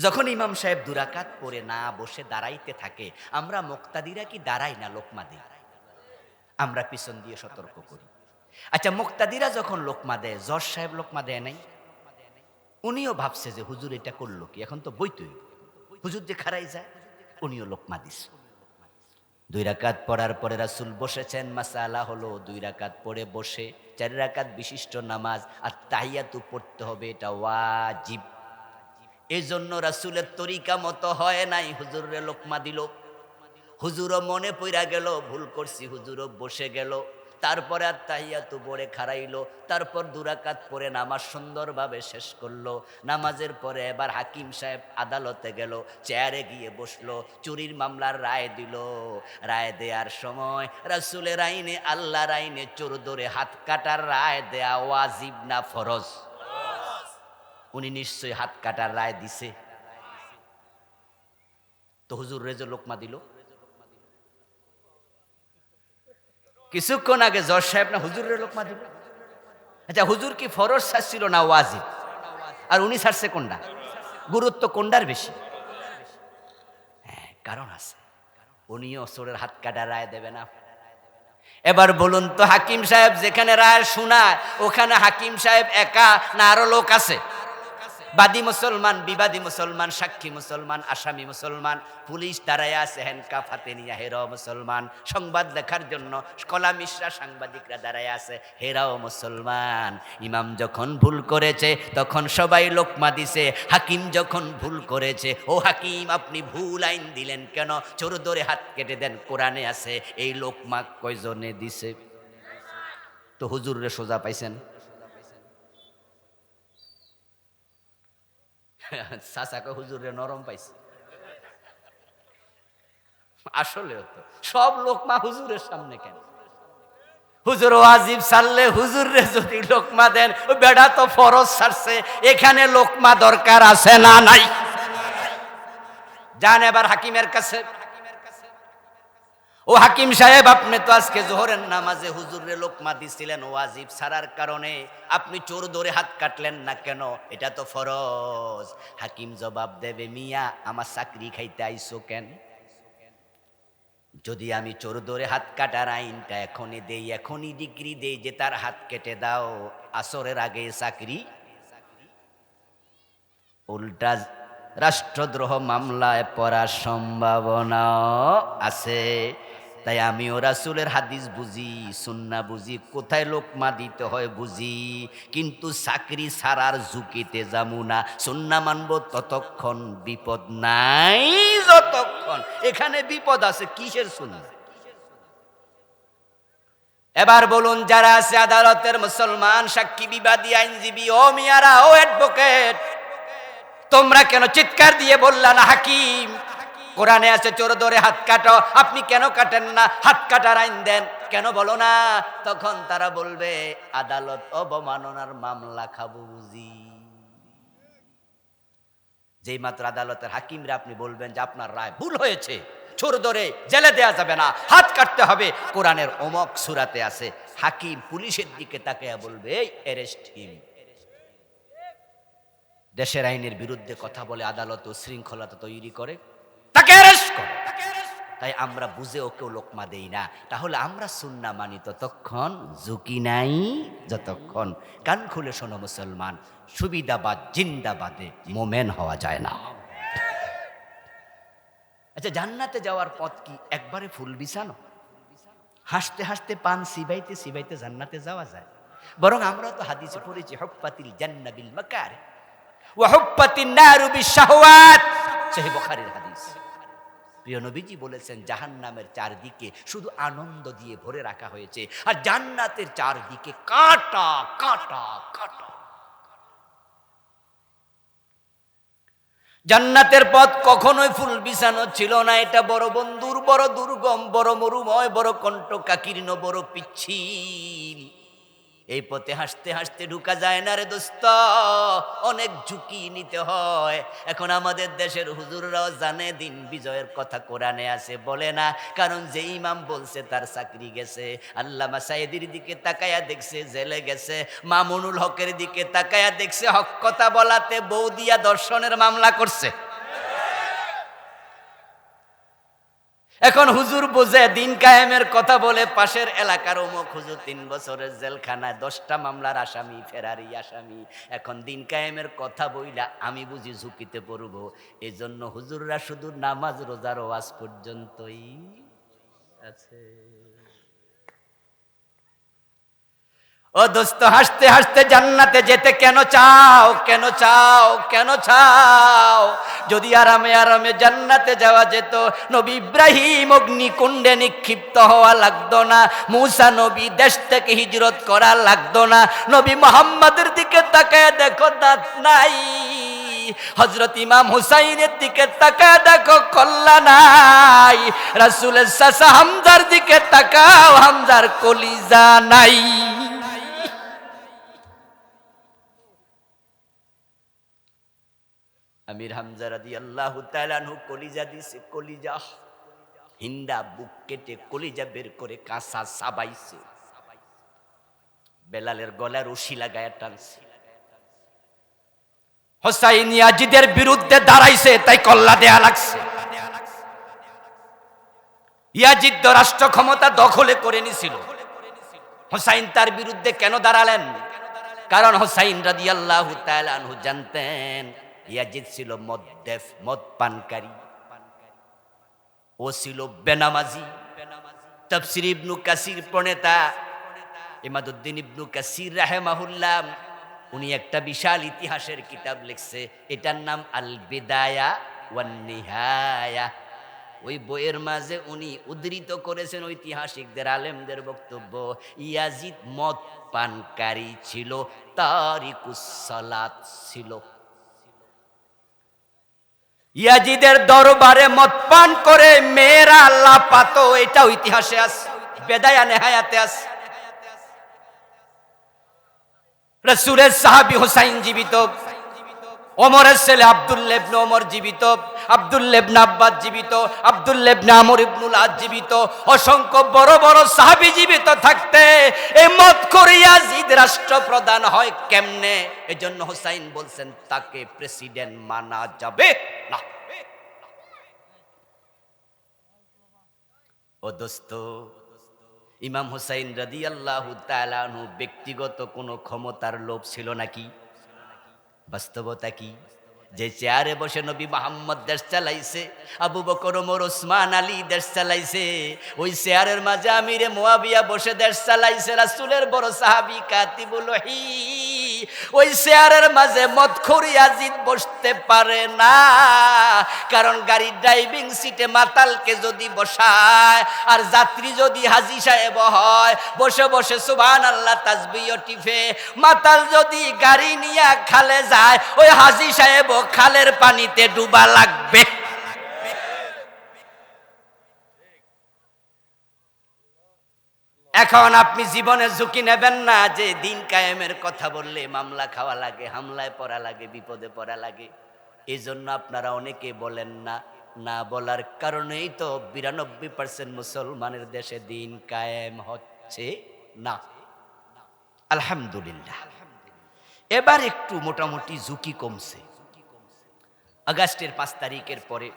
যখন ইমাম সাহেব 2 রাকাত পড়ে না বসে দাঁড়াইতে থাকে, আমরা মুক্তাদিরা কি দাঁড়াই না লোকমা দিই? আমরা পিছন দিয়ে সতর্ক করি। আচ্ছা, মুক্তাদিরা যখন লোকমা দেয়, জজ সাহেব লোকমা দেয় নাই? উনিও ভাবছে যে হুজুর এটা করলো কি, এখন তো বইতই, হুজুর যে খাড়াই যায়, উনিও লোকমা দিস। 2 রাকাত পড়ার পরে রাসূল বসেছেন। মাসালা হলো 2 রাকাত পড়ে বসে 4 রাকাত বিশিষ্ট নামাজ আর তাহিয়াতু পড়তে হবে, এটা ওয়াজিব। এই জন্য রাসূলের তরিকা মতো হয় নাই, হুজুরে লোকমা দিল। হুজুরও মনে পইরা গেল ভুল করছি, হুজুরও বসে গেল। তারপরে আত্তাহিয়াতু পড়ে খাড়াইলো, তারপর 2 রাকাত পড়ে নামাজ সুন্দরভাবে শেষ করলো। নামাজের পরে এবার হাকিম সাহেব আদালতে গেল, চেয়ারে গিয়ে বসলো, চুরির মামলার রায় দিল। রায় দেওয়ার সময় রাসূলের আইনে, আল্লাহর আইনে চোর ধরে হাত কাটার রায় দেয়া ওয়াজিব না ফরজ? উনি নিশ্চয়ই হাত কাটার রায় দিছে। তো হুজুর রেজো লোকমা দিল। কিছুক্ষণ আগে জজ সাহেব না হুজুরের লোকমা দিল। আচ্ছা, হুজুর কি ফরজ ছাড়ছিল না ওয়াজিব? আর উনি ছাড়ছে কোনটা? গুরুত্ব কোনটার বেশি? হ্যাঁ, কারণ আছে। উনিও চোরের হাত কাটার রায় দেবে না। এবার বলুন তো, হাকিম সাহেব যেখানে রায় শোনায় ওখানে হাকিম সাহেব একা না আরো লোক আছে? বাদী মুসলমান, বিবাদী মুসলমান, সাক্ষী মুসলমান, আসামি মুসলমান, পুলিশ দাঁড়ায় আছে হ্যান্ডকাফ হাতে নিয়ে, হেরাও মুসলমান। সংবাদ লেখার জন্য কলামিশরা, সাংবাদিকরা দাঁড়ায় আছে, হেরাও মুসলমান। ইমাম যখন ভুল করেছে তখন সবাই লোকমা দিছে, হাকিম যখন ভুল করেছে, ও হাকিম আপনি ভুল আইন দিলেন কেন? চোর ধরে হাত কেটে দেন, কোরআনে আছে। এই লোকমা কয়জনে দিছে? তো হুজুরে সোজা পাইছেন? চাচাকে হুজুরে নরম পাইছে। আসলে তো সব লোকমা হুজুরের সামনে কেন? হুজুর ওয়াজিব ছাড়লে হুজুরে যদি লোকমা দেন, ওই বেড়া তো ফরজ ছাড়ছে, এখানে লোকমা দরকার আছে না নাই? যান এবার হাকিমের কাছে। ও হাকিম সাহেব, আপনি তো আজকে জোহরের নামাজে হুজুরে লোকমা দিছিলেন ওয়াজিব ছাড়ার কারণে, আপনি চোর ধরে হাত কাটলেন না কেন? এটা তো ফরজ। হাকিম জবাব দেবে, মিয়া আমার চাকরি খাইতে আইছো কেন? যদি আমি চোর ধরে হাত কাটার আইনটা এখনই দেই, এখনই ডিগ্রি দেই যে তার হাত কেটে দাও, আসরের আগে চাকরি, উল্টা রাষ্ট্রদ্রোহ মামলায় পড়ার সম্ভাবনা আছে। তাই আমিও রাসূলের হাদিস বুঝি, সুন্নাহ বুঝি, কোথায় লোকমা দিতে হয় বুঝি, কিন্তু চাকরি ছাড়ার ঝুঁকিতে যাবো না। সুন্নাহ মানবো ততক্ষণ বিপদ নাই যতক্ষণ এখানে বিপদ আছে। কিসের সুন্নাহ? এবার বলুন, যারা আছে আদালতের মুসলমান, সাক্ষী, বিবাদী, আইনজীবী, ও মিয়ারা, ও অ্যাডভোকেট, তোমরা কেন চিৎকার দিয়ে বললা না হাকিম কোরআনে আছে চোর ধরে হাত কাটো, আপনি কেন কাটেন না? হাত কাটার আইন দেন, কেন বলো না? তখন তারা বলবে আদালত অবমাননার মামলা খাবো বুঝি। যেই মাত্র আদালতের হাকিমরা আপনি বলবেন যে আপনার রায় ভুল হয়েছে, চোর ধরে জেলে দেয়া যাবে না, হাত কাটতে হবে, কোরআনের অমক সূরাতে আছে, হাকিম পুলিশের দিকে তাকায়া বলবে এই অ্যারেস্ট হিম। দেশের আইনের বিরুদ্ধে কথা বলে আদালত শৃঙ্খলতা তৈরি করে, তাকে অ্যারেস্ট করে। তাই আমরা বুঝে ওকেও লোকমা দেই না। তাহলে আমরা সুন্নাহ মানি ততক্ষণ, ঝুঁকি নাই যতক্ষণ। কান খুলে শোনো মুসলমান, সুবিধাবাদ জিন্দাবাদে মোমেন হওয়া যায় না। আচ্ছা, জান্নাতে যাওয়ার পথ কি একবারে ফুল বিছানো? হাসতে হাসতে পান সিবাইতে সিবাইতে জান্নাতে যাওয়া যায়? বরং আমরা তো হাদিসে পড়েছি, হুফফাতিল জান্নাহ বিল মাকারিহ ওয়া হুফফাতিন নারু বিশ-শাহওয়াত, সহিহ বুখারীর হাদিস। প্রিয় নবীজি বলেছেন, জাহান্নামের চারদিকে শুধু আনন্দ দিয়ে ভরে রাখা হয়েছে, আর জান্নাতের চারদিকে কাঁটা কাঁটা কাঁটা। জান্নাতের পথ কখনোই ফুল বিছানো ছিল না। এটা বড় বন্ধুর, বড় দুর্গম, বড় মরুময়, বড় কণ্টকাকীর্ণ, বড় পিচ্ছিল। এই পথে হাসতে হাসতে ঢুকা যায় না রে দোস্ত, অনেক ঝুঁকি নিতে হয়। এখন আমাদের দেশের হুজুররাও জানে দিন বিজয়ের কথা কোরআনে আছে, বলে না, কারণ যে ইমাম বলছে তার চাকরি গেছে। আল্লামা সাইদির দিকে তাকায়া দেখছে জেলে গেছে, মামুনুল হকের দিকে তাকায়া দেখছে হক কথা বলাতে বউ দিয়া দর্শনের মামলা করছে। এখন হুজুর বোঝে দিন কায়েমের কথা বলে পাশের এলাকার অমুক হুজুর 3 বছরের জেলখানায়, 10টা মামলার আসামি, ফেরারি আসামি। এখন দিন কায়েমের কথা বইলা আমি বুঝি ঝুঁকিতে পড়ব। এজন্য হুজুররা শুধু নামাজ রোজার ওয়াজ পর্যন্তই আছে। ও দোস্ত, হাসতে হাসতে জান্নাতে যেতে কেন চাও, কেন চাও, কেন চাও? যদি আরামে আরামে জান্নাতে যাওয়া যেত, নবী ইব্রাহিম অগ্নিকুণ্ডে নিক্ষিপ্ত হওয়া লাগতো না, মূসা নবী দেশ থেকে হিজরত করা লাগতো না। নবী মুহাম্মদের দিকে তাকায় দেখো, দাঁত নাই। হযরত ইমাম হুসাইনের দিকে তাকায় দেখো, কল্লা নাই। রাসূলের চাচা হামজার দিকে তাকাও, হামজার কলিজা নাই। আমির হামজা রাদিয়াল্লাহু তাআলা আনহু কলিজা দিছে, কলিজা। হিন্দা বুক কেটে কলিজা বের করে কাঁচা চাবাইছে, বেলালের গলায় রশি লাগায়া টানছে। হোসাইন ইয়াজিদের বিরুদ্ধে দাঁড়াইছে, তাই কল্লা দেয়া লাগছে। ইয়াজিদ তো রাষ্ট্র ক্ষমতা দখলে করে নিছিল, হোসাইন তার বিরুদ্ধে কেন দাঁড়ালেন? কারণ হোসাইন রাদিয়াল্লাহু তাআলা আনহু জানতেন ইয়াজিদ ছিল মদ পানকারী, ও ছিল বেনামাজি। তাফসীর ইবনু কাসির প্রণেতা ইমাদউদ্দিন ইবনু কাসির রাহিমাহুল্লাহ, উনি একটা বিশাল ইতিহাসের কিতাব লিখছে, এটার নাম আল বিদায়া ওয়ান নিহায়া। ওই বইয়ের মাঝে উনি উদ্ধৃত করেছেন ঐতিহাসিকদের, আলেমদের বক্তব্য, ইয়াজিদ মদ পানকারী ছিল, তারিকুস সালাত ছিল। ইয়াজিদের দরবারে মদ পান করে মেয়েরা লাপাতো, এটা ইতিহাসে আছে, বেদায়া নেহায়াতে আছে। রাসূলের সাহাবী হুসাইন জীবিত, ওমরের ছেলে আব্দুল্লাহ ইবনে ওমর জীবিত, আব্দুল্লাহ ইবনে আব্বাস জীবিত, আব্দুল্লাহ ইবনে আমর ইবনুল আস জীবিত, অসংখ্য বড় বড় সাহাবী জীবিত থাকতে এই মদখোর ইয়াজিদ রাষ্ট্রপ্রধান হয় কেমনে? এজন্য হুসাইন বলছেন তাকে প্রেসিডেন্ট মানা যাবে না। ও দোস্ত, ইমাম হুসাইন রাদিয়াল্লাহু তাআলা আনহু ব্যক্তিগত কোনো ক্ষমতার লোভ ছিল নাকি? বাস্তবতা কি? যে চেয়ারে বসে নবী মুহাম্মদ দেশ চালাইছে, আবু বকর, ওমর, ওসমান, আলী দেশ চালাইছে, ওই চেয়ারের মাঝে আমিরে মুয়াবিয়া বসে দেশ চালাইছে, রাসূলের বড় সাহাবী কাতিবুল ওহী। ওই চেয়ারের মাঝে মদখোর ইয়াজিদ বসতে পারে না, কারণ গাড়ির ড্রাইভিং সিটে মাতালকে যদি বসায় আর যাত্রী যদি হাজী সাহেব হয়, বসে বসে সুবহানাল্লাহ তাসবিহ টিপে, মাতাল যদি গাড়ি নিয়ে খালে যায়, ওই হাজী সাহেব খালের পানিতে ডুবা লাগবে। এখন আপনি জীবনে ঝুঁকি নেবেন না যে দিন কায়েমের কথা বললে মামলা খাওয়া লাগে, হামলায় পড়া লাগে, বিপদে পড়া লাগে। এই জন্য আপনারা অনেকে বলেন না, না বলার কারণেই তো 92% মুসলমানের দেশে দিন কায়েম হচ্ছে না। আলহামদুলিল্লাহ, এবার একটু মোটামুটি ঝুঁকি কমছে। আগস্টের 5 তারিখের পরে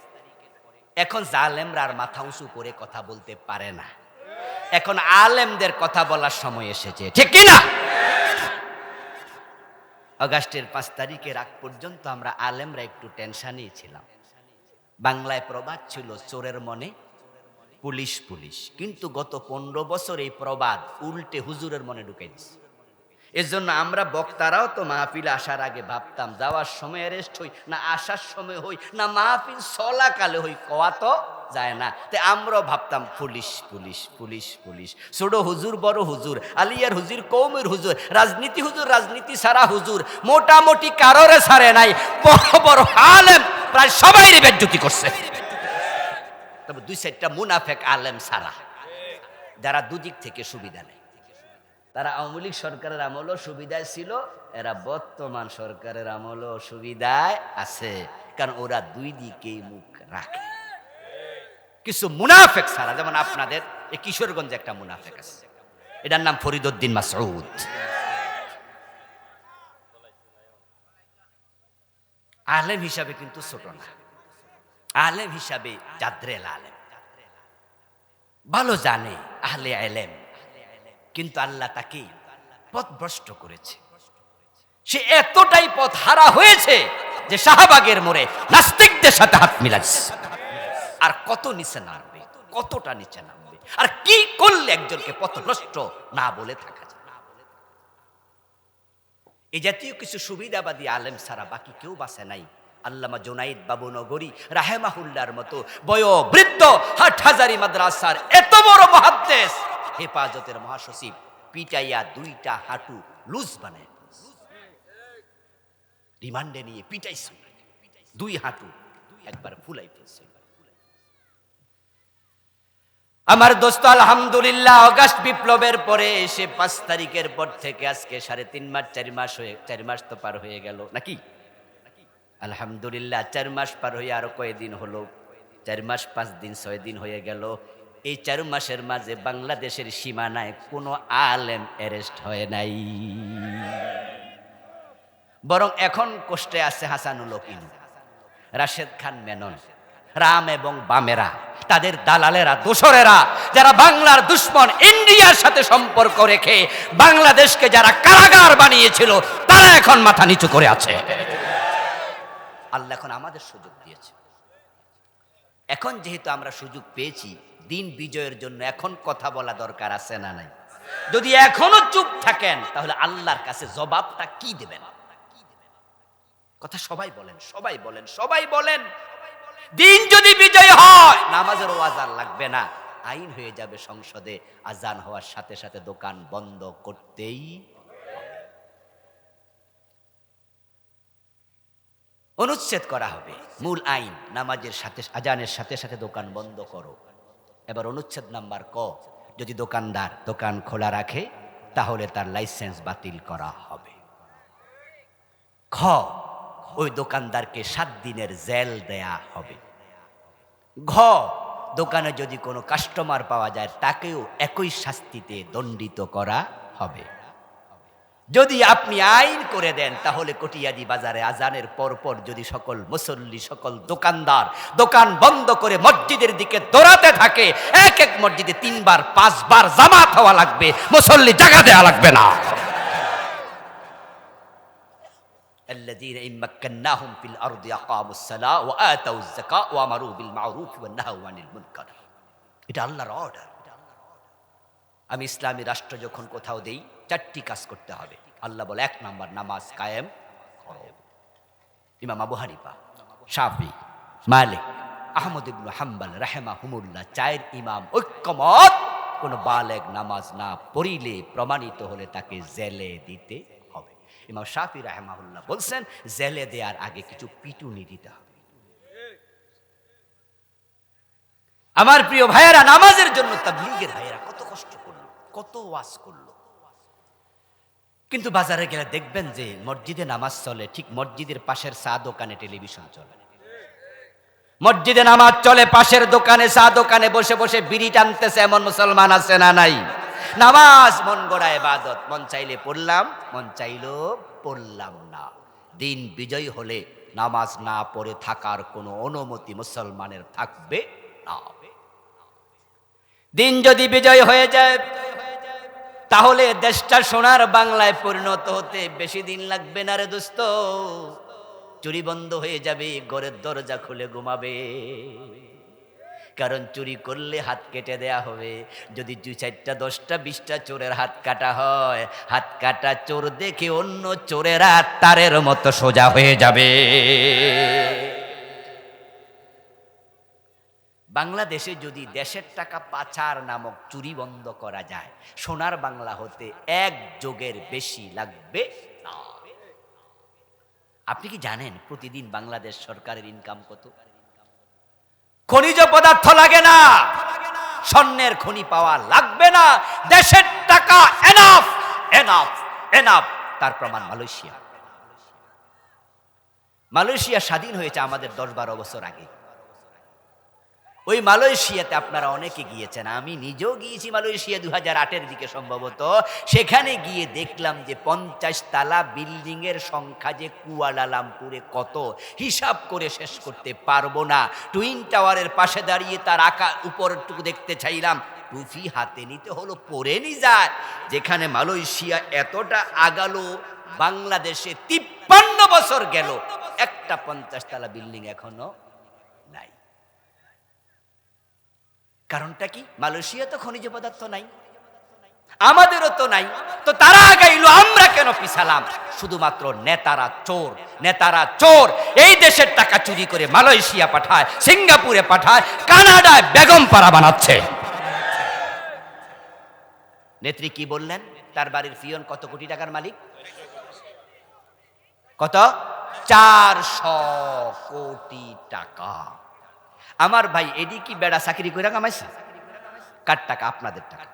এখন জালেমরা আর মাথা উঁচু করে কথা বলতে পারে না। এখন আলেমদের কথা বলার সময় এসেছে, ঠিক কি না? আগস্টের 5 তারিখের আগ পর্যন্ত আমরা আলেমরা একটু টেনশনেই ছিলাম। বাংলায় প্রবাদ ছিল, চোরের মনে পুলিশ পুলিশ, কিন্তু গত 15 বছর এই প্রবাদ উল্টে হুজুরের মনে ঢুকে দিচ্ছে। এজন্য আমরা বক্তারাও তো মাহফিল আসার আগে ভাবতাম যাওয়ার সময় অ্যারেস্ট হই না, আসার সময় হই না, মাহফিল চলাকালে হই, কওয়া তো যায় না। তাই আমরাও ভাবতাম পুলিশ পুলিশ পুলিশ পুলিশ, ছোট হুজুর বড় হুজুর, আলিয়ার হুজুর কৌমের হুজুর, রাজনীতি হুজুর রাজনীতি সারা হুজুর, মোটামুটি কারোরে ছাড়ে নাই। বড় বড় আলেম প্রায় সবাই বেজ্জতি করছে, তবে 2-4টা মুনাফেক আলেম সারা, যারা দুদিক থেকে সুবিধা নেয়। তারা আওয়ামী লীগ সরকারের আমলও সুবিধায় ছিল, এরা বর্তমান সরকারের আমলও সুবিধায় আছে, কারণ ওরা দুই দিকেই মুখ রাখে। কিছু মুনাফেক ছাড়া, যেমন আপনাদের এই কিশোরগঞ্জে একটা মুনাফেক আছে, এটার নাম ফরিদউদ্দিন মাসউদ। আলেম হিসাবে কিন্তু ছোট না, আলেম হিসাবে জাদ্রেল আলেম, ভালো জানে, আহলে ইলম, কিন্তু আল্লাহ তাকে পথভ্রষ্ট করেছে। সে এতটাই পথ হারা হয়েছে যে শাহবাগের মোড়ে নাস্তিকদের সাথে হাত মিলাচ্ছে। আর কত নিচে নামবে, কতটা নিচে নামবে, আর কি করলে একজনকে পথভ্রষ্ট না বলে থাকা যায়? এই জাতীয় কিছু সুবিধাবাদী আলেম ছাড়া বাকি কেউ বাঁচে নাই। আল্লামা জুনাইদ বাবু নগরী রাহেমাহুল্লাহর মতো বয়োবৃদ্ধ হাটহাজারী মাদ্রাসার এত বড় মুহাদ্দিস, হেফাজতের মহাসচিব, পিটাইয়া দুইটা হাঁটু লুজ বানায় রিমান্ডে নিয়ে পিটাইছে, দুই হাঁটু একবার ফুলাই ফেলছে। আমার দোস্ত আলহামদুলিল্লাহ, অগাস্ট বিপ্লবের পরে এসে 5 তারিখের পর থেকে আজকে 3.5 মাস 4 মাস তো পার হয়ে গেল নাকি? আলহামদুলিল্লাহ 4 মাস পার হয়ে আরো কয়েকদিন হলো, 4 মাস 5 দিন 6 দিন হয়ে গেল। এই 4 মাসের মাঝে বাংলাদেশের সীমানায় কোনো আলেম অ্যারেস্ট হয় নাই, বরং এখন কষ্টে আছে হাসানুল হক, রাশেদ খান মেনন, রাম এবং বামেরা, তাদের দালালেরা, দোসরেরা, যারা বাংলার দুশ্মন ইন্ডিয়ার সাথে সম্পর্ক রেখে বাংলাদেশকে যারা কারাগার বানিয়েছিল, তারা এখন মাথা নিচু করে আছে। আল্লাহ এখন আমাদের সুযোগ দিয়েছে। এখন যেহেতু আমরা সুযোগ পেয়েছি, দিন বিজয়ের জন্য এখন কথা বলা দরকার আছে না নাই? যদি এখনো চুপ থাকেন তাহলে আল্লাহর কাছে জবাবটা কি দেবেন? কথা সবাই বলেন, সবাই বলেন, সবাই বলেন। দিন যদি বিজয় হয়, নামাজের আজান লাগবে না, আইন হয়ে যাবে সংসদে, আজান হওয়ার সাথে সাথে দোকান বন্ধ করতেই অনুচ্ছেদ করা হবে। মূল আইন নামাজের সাথে আজানের সাথে সাথে দোকান বন্ধ করো। এবার অনুচ্ছেদ নাম্বার ক, যদি দোকানদার দোকান খোলা রাখে তাহলে তার লাইসেন্স বাতিল করা হবে। খ, ওই দোকানদারকে 7 দিনের জেল দেয়া হবে। ঘ, দোকানে যদি কোনো কাস্টমার পাওয়া যায় তাকেও একই শাস্তিতে দণ্ডিত করা হবে। যদি আপনি আইন করে দেন তাহলে কটিয়াদি বাজারে আজানের পরপর যদি সকল মুসল্লি, সকল দোকানদার দোকান বন্ধ করে মসজিদের দিকে দৌড়াতে থাকে, এক এক মসজিদে 3 বার 5 বার জামাত হওয়া লাগবে, মুসল্লি জায়গা দেওয়া লাগবে না। الذين إن مكناهم في الأرض أقاموا الصلاة وآتوا الزكاة وأمروا بالمعروف ونهوا عن المنكر। এটা আল্লাহর অর্ডার। আমি ইসলামী রাষ্ট্র যখন কোথাও দেই 4টি কাজ করতে হবে। আল্লাহ বলে 1 নাম্বার, নামাজ কায়েম করো। ইমাম আবু হানিফা, শাফি, মালিক, আহমদ ইবনে হাম্বল রাহিমাহুমুল্লাহ 4 ইমাম ঐক্যমত, কোন বালেগ নামাজ না পড়িলে প্রমাণিত হলে তাকে জেলে দিতে হবে। ইমাম শাফি রাহিমাহুল্লাহ বলছেন জেলে দেওয়ার আগে কিছু পিটুনি দিতে হবে। আমার প্রিয় ভাইয়েরা, নামাজের জন্য তাবলীগের ভাইয়েরা কত কষ্ট করলো, কত ওয়াজ করলো, কিন্তু বাজারে গেলে দেখবেন যে মসজিদে নামাজ চলে, ঠিক মসজিদের পাশের চা দোকানে টেলিভিশন চলে। মসজিদে নামাজ চলে, পাশের দোকানে চা দোকানে বসে বসে বিড়ি টানতেছে এমন মুসলমান আছে না নাই? নামাজ মন গড়া ইবাদত, মন চাইলে পড়লাম, মন চাইলো পড়লাম না। দিন বিজয় হলে নামাজ না পড়ে থাকার কোনো অনুমতি মুসলমানের থাকবে না। দিন যদি বিজয় হয়ে যায় তাহলে দেশটা সোনার বাংলায় পরিণত হতে বেশি দিন লাগবে না রে দোস্ত। চুরি বন্ধ হয়ে যাবে, ঘরের দরজা খুলে ঘুমাবে, কারণ চুরি করলে হাত কেটে দেয়া হবে। যদি 2, 4টা 10টা 20টা চোরের হাত কাটা হয়, হাত কাটা চোর দেখে অন্য চোরেরা তারের মতো সোজা হয়ে যাবে। বাংলাদেশে যদি দেশের টাকা পাচার নামক চুরি বন্ধ করা যায়, সোনার বাংলা হতে 1 যুগের বেশি লাগবে না। আপনি কি জানেন প্রতিদিন বাংলাদেশ সরকারের ইনকাম কত? খনিজ পদার্থ লাগে না, স্বর্ণের খনি পাওয়া লাগবে না, দেশের টাকা এনাফ এনাফ এনাফ। তার প্রমাণ মালয়েশিয়া। মালয়েশিয়া স্বাধীন হয়েছে আমাদের 10-12 বছর আগে। ওই মালয়েশিয়াতে আপনারা অনেকে গিয়েছেন, আমি নিজেও গিয়েছি মালয়েশিয়া 2008-এর দিকে সম্ভবত। সেখানে গিয়ে দেখলাম যে 50 তালা বিল্ডিং এর সংখ্যা যে কুয়ালালামপুরে কত, হিসাব করে শেষ করতে পারবো না। টুইন টাওয়ারের পাশে দাঁড়িয়ে তার উপরটুকু দেখতে চাইলাম, টুপি হাতে নিতে হলো, পরে নি যায়। যেখানে মালয়েশিয়া এতটা আগালো, বাংলাদেশে 53 বছর গেল, একটা 50 তালা বিল্ডিং এখনো নাই। কারণটা কি? মালয়েশিয়া তো খনিজ পদার্থ নাই। আমাদেরও তো নাই, তো তারা আগাইলো, আমরা কেন পিছালাম? শুধুমাত্র নেতারা চোর, নেতারা চোর। এই দেশের টাকা চুরি করে মালয়েশিয়া পাঠায়, সিঙ্গাপুরে পাঠায়, কানাডায় বেগম পাড়া বানাচ্ছে। নেত্রী কি বললেন? তার বাড়ির পিয়ন কত কোটি টাকার মালিক? কত? 400 কোটি টাকা। আমার ভাই এডি কি বেড়া চাকরি করে কামাইছে? কার টাকা? আপনাদের টাকা।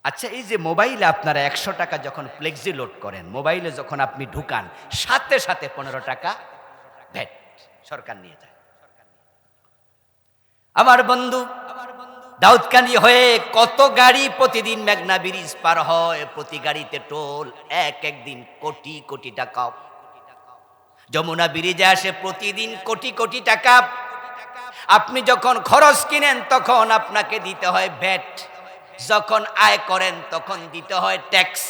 আচ্ছা, এই যে মোবাইলে আপনারা 100 টাকা যখন ফ্লেক্সি লোড করেন, মোবাইলে যখন আপনি ঢুকান, সাথে সাথে 15 টাকা ভ্যাট সরকার নিয়ে যায়। আমার বন্ধু দাউদকান্দি হয়ে কত গাড়ি প্রতিদিন মেঘনা ব্রিজ পার হয়, প্রতি গাড়িতে টোল, এক দিন কোটি কোটি টাকা। যমুনা ব্রিজে আসে প্রতিদিন কোটি কোটি টাকা। আপনি যখন খরচ কিনেন তখন আপনাকে দিতে হয় ভ্যাট, যখন আয় করেন তখন দিতে হয় ট্যাক্স।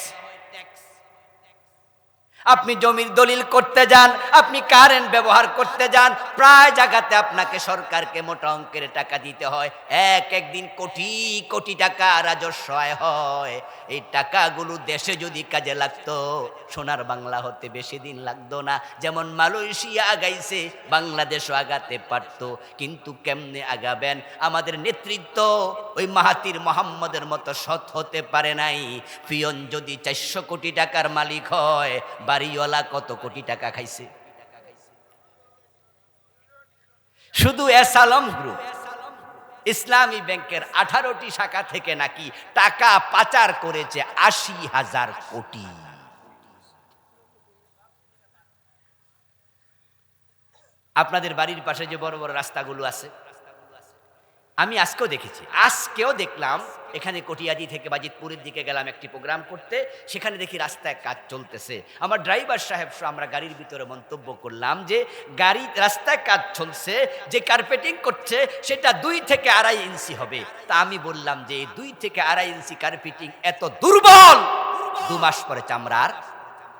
আপনি জমির দলিল করতে যান, আপনি কারেন্ট ব্যবহার করতে যান, প্রায় জায়গাতে আপনাকে সরকারকে মোটা অঙ্কের টাকা দিতে হয়। একদিন কোটি কোটি টাকা রাজস্ব আয় হয়। এই টাকাগুলো দেশে যদি কাজে লাগতো, সোনার বাংলা হতে বেশি দিন লাগতো না। যেমন মালয়েশিয়া আগাইছে, বাংলাদেশও আগাতে পারতো। কিন্তু কেমনে আগাবেন? আমাদের নেতৃত্ব ওই মাহাতির মোহাম্মদের মতো সৎ হতে পারে নাই। পিয়ন যদি 400 কোটি টাকার মালিক হয়, বাড়িওয়ালা কত কোটি টাকা খাইছে? শুধু এসালম গ্রুপ ইসলামী ব্যাংকের 18টি শাখা থেকে নাকি টাকা পাচার করেছে 80,000 কোটি। আপনাদের বাড়ির পাশে যে বড় বড় রাস্তাগুলো আছে, আমি আজকেও দেখলাম এখানে কটিয়াদি থেকে বাজিতপুরের দিকে গেলাম একটি প্রোগ্রাম করতে, সেখানে দেখি রাস্তায় কাজ চলতেছে। আমার ড্রাইভার সাহেব আমরা গাড়ির ভিতরে মন্তব্য করলাম যে রাস্তায় কাজ চলছে, যে কার্পেটিং করছে সেটা 2 থেকে 2.5 ইঞ্চি হবে। তা আমি বললাম যে 2 থেকে 2.5 ইঞ্চি কার্পেটিং এত দুর্বল, 2 মাস পরে চামড়ার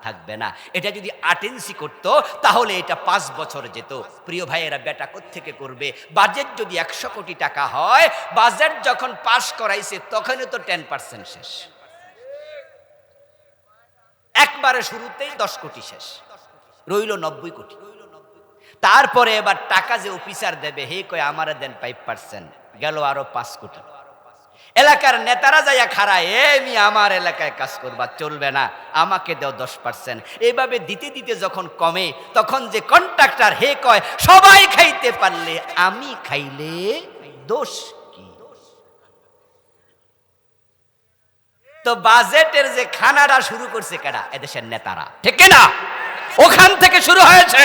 থাকবে না। এটা যদি 8 ইঞ্চি করতো তাহলে এটা 5 বছর যেত। প্রিয় ভাইয়েরা, বেটা কোত্থেকে করবে? বাজেট যদি 100 কোটি টাকা হয়, বাজেট যখন পাস করাইছে তখনই তো 10% শেষ, একবারে শুরুতেই 10 কোটি শেষ, রইল 90 কোটি। তারপরে এবার টাকা যে অফিসার দেবে, হে কয় আমারে দেন 5%, গেল আরো 5 কোটি। এলাকার নেতারা যাইয়া খাড়ায়, আমি আমার এলাকায় কাজ করবা, চলবে না, আমাকে দাও 10%। এইভাবে দিতে দিতে যখন কমে, তখন যে কন্ট্রাক্টর হে কয় সবাই খাইতে পারলে আমি খাইলে দোষ কি? তো বাজেটের যে খানাটা শুরু করছে কারা? এদেশের নেতারা, ঠিক না? ওখান থেকে শুরু হয়েছে।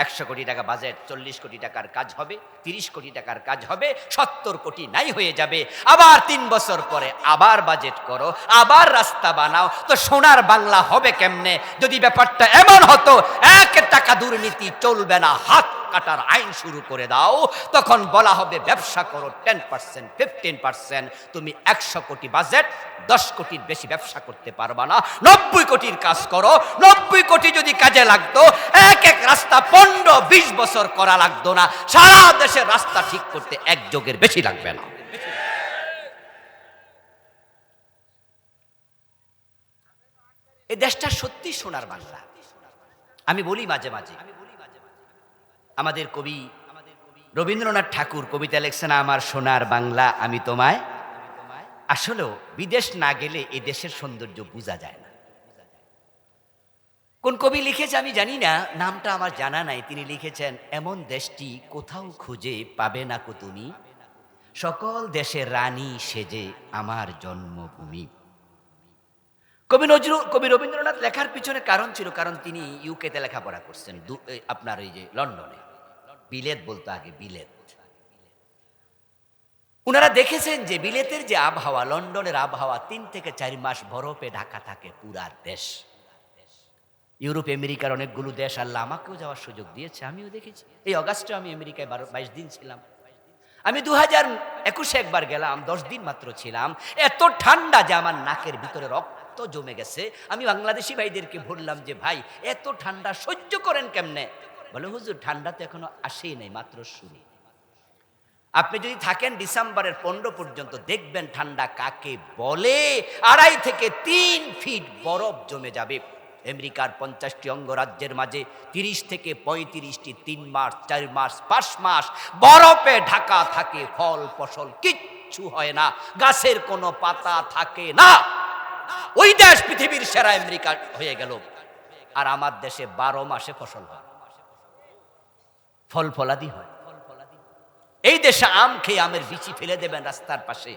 100 কোটি টাকা বাজেট, 40 কোটি টাকার কাজ হবে, 30 কোটি টাকার কাজ হবে, 70 কোটি নাই হয়ে যাবে। আবার 3 বছর পরে আবার বাজেট করো, আবার রাস্তা বানাও। তো সোনার বাংলা হবে কেমনে? যদি ব্যাপারটা এমন হতো 1 টাকা দুর্নীতি চলবে না, হাত কাটার আইন শুরু করে দাও, তখন বলা হবে ব্যবসা করো 10%, 15%। তুমি 100 কোটি বাজেট, 10 কোটির বেশি ব্যবসা করতে পারবা না। 90 কোটির কাজ করো। 90 কোটি যদি কাজে লাগতো, এক রাস্তা 15-20 বছর করা লাগতো না। সারা দেশের রাস্তা ঠিক করতে 1 যুগের বেশি লাগবে না। এই দেশটা সত্যি সোনার বাংলা। আমি বলি মাঝে মাঝে, আমাদের কবি রবীন্দ্রনাথ ঠাকুর কবিতা লিখছেন, আমার সোনার বাংলা আমি তোমায়। আসলেও বিদেশ না গেলে এই দেশের সৌন্দর্য বোঝা যায় না। কোন কবি লিখেছে আমি জানি না, নামটা আমার জানা নাই। তিনি লিখেছেন, এমন দেশটি কোথাও খুঁজে পাবে না কো তুমি, সকল দেশের রানী সেজে আমার জন্মভূমি। কবি রবীন্দ্রনাথ লেখার পিছনে কারণ ছিল, কারণ তিনি ইউকেতে লেখাপড়া করছেন, আপনার ওই যে লন্ডনে, বিলেত বলতো আগে, বিলেত। ওনারা দেখেছেন যে বিলেতের যে আবহাওয়া, লন্ডনের আবহাওয়া 3 থেকে 4 মাস বরফে ঢাকা থাকে পুরা দেশ। ইউরোপ আমেরিকার অনেকগুলো দেশ আল্লাহ আমাকেও যাওয়ার সুযোগ দিয়েছে, আমিও দেখেছি। এই অগাস্টে আমি আমেরিকায় 22 দিন ছিলাম। আমি 2021 একবার গেলাম, 10 দিন মাত্র ছিলাম। এত ঠান্ডা যে আমার নাকের ভিতরে রক্ত জমে গেছে। আমি বাংলাদেশি ভাইদেরকে বললাম যে ভাই এত ঠান্ডা সহ্য করেন কেমনে? বলে হুজুর ঠান্ডা তো এখনো আসেই নাই, মাত্র শুরু। আপনি যদি থাকেন ডিসেম্বরের 15 পর্যন্ত দেখবেন ঠান্ডা কাকে বলে। 2.5 থেকে 3 ফিট বরফ জমে যাবে। আমেরিকার 50টি অঙ্গরাজ্যের মাঝে 30 থেকে 35টি 3 মাস 4 মাস 5 মাস বরফে ঢাকা থাকে। ফল ফসল কিচ্ছু হয় না, গাছের কোনো পাতা থাকে না। ওই দেশ পৃথিবীর সেরা আমেরিকা হয়ে গেল। আর আমার দেশে 12 মাসে ফসল হয়, ফল ফলাদি হয়। এই দেশে আম খেয়ে আমের বিচি ফেলে দেবেন রাস্তার পাশে,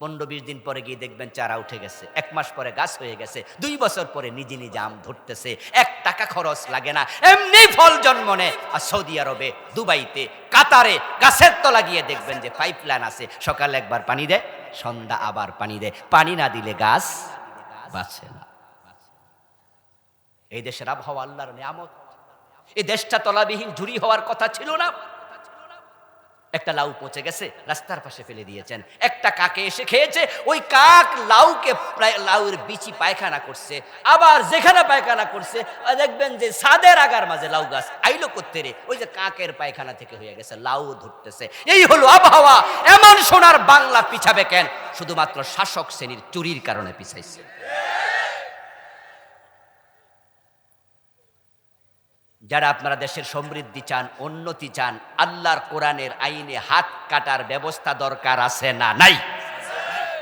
15-20 দিন পরে গিয়ে দেখবেন চারা উঠে গেছে, 1 মাস পরে গাছ হয়ে গেছে, 2 বছর পরে নিজে নিজে আম ধরতেছে, 1 টাকা খরচ লাগে না, এমনি ফল জন্ম নেয়। আর সৌদি আরবে, দুবাইতে, কাতারে গাছের তলা গিয়ে দেখবেন যে পাইপলাইন আছে, সকালে একবার পানি দেয়, সন্ধ্যা আবার পানি দেয়। পানি না দিলে গাছ বাঁচে না। এই দেশের আবহাওয়া আল্লাহর নিয়ামত। এই দেশটা তলাবিহীন ঝুরি হওয়ার কথা ছিল না। একটা লাউ পচে গেছে, রাস্তার পাশে ফেলে দিয়েছেন, একটা কাকে এসে খেয়েছে, ওই কাক লাউকে লাউর বিচি পায়খানা করছে। আবার যেখানে পায়খানা করছে দেখবেন যে ছাদের আগার মাঝে লাউ গাছ আইলো করতে রে, ওই যে কাকের পায়খানা থেকে হয়ে গেছে, লাউ ধরতেছে। এই হলো আবহাওয়া। এমন সোনার বাংলা পিছাবে কেন? শুধুমাত্র শাসক শ্রেণীর চুরির কারণে পিছাইছে। যারা আপনারা দেশের সমৃদ্ধি চান, উন্নতি চান, আল্লাহর কোরআনের আইনে হাত কাটার ব্যবস্থা দরকার আছে না নাই?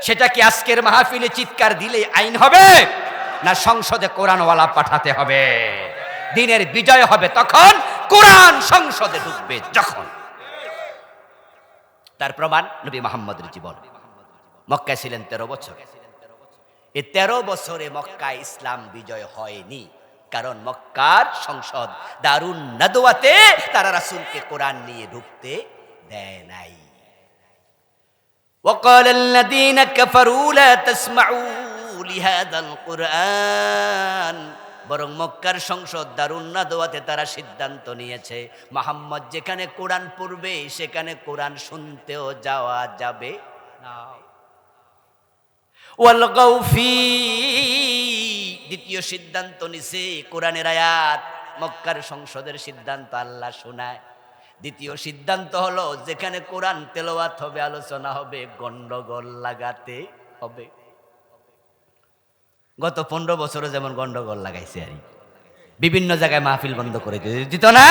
সেটা কি আজকের মাহফিলে চিৎকার দিলে আইন হবে, না সংসদে কোরআনওয়ালা পাঠাতে হবে? দিনের বিজয় হবে তখন, কোরআন সংসদে ঢুকবে যখন। তার প্রমাণ নবী মুহাম্মদের জীবন। মক্কায় ছিলেন 13 বছর। এই 13 বছরে মক্কায় ইসলাম বিজয় হয়নি, কারণ মক্কার সংসদ দারুন নাদওয়াতে তারা রাসূলকে কোরআন নিয়ে ঢুকতে দেয় নাই। وقال الذين كفروا لا تسمعوا لهذا القرآن, বরং মক্কার সংসদ দারুন নাদওয়াতে তারা সিদ্ধান্ত নিয়েছে মুহাম্মদ যেখানে কোরআন পড়বে সেখানে কোরআন শুনতেও যাওয়া যাবে না। ওয়ালগাউ ফি, দ্বিতীয় সিদ্ধান্ত নিছে কোরআনের আয়াত মক্কার সংসদের সিদ্ধান্ত আল্লাহ শোনায়। দ্বিতীয় সিদ্ধান্ত হলো যেখানে কোরআন তেলাওয়াত হবে, আলোচনা হবে, গন্ডগোল লাগাতে হবে। গত 15 বছরে যেমন গন্ডগোল লাগাইছে আর বিভিন্ন জায়গায় মাহফিল বন্ধ করে দিত না।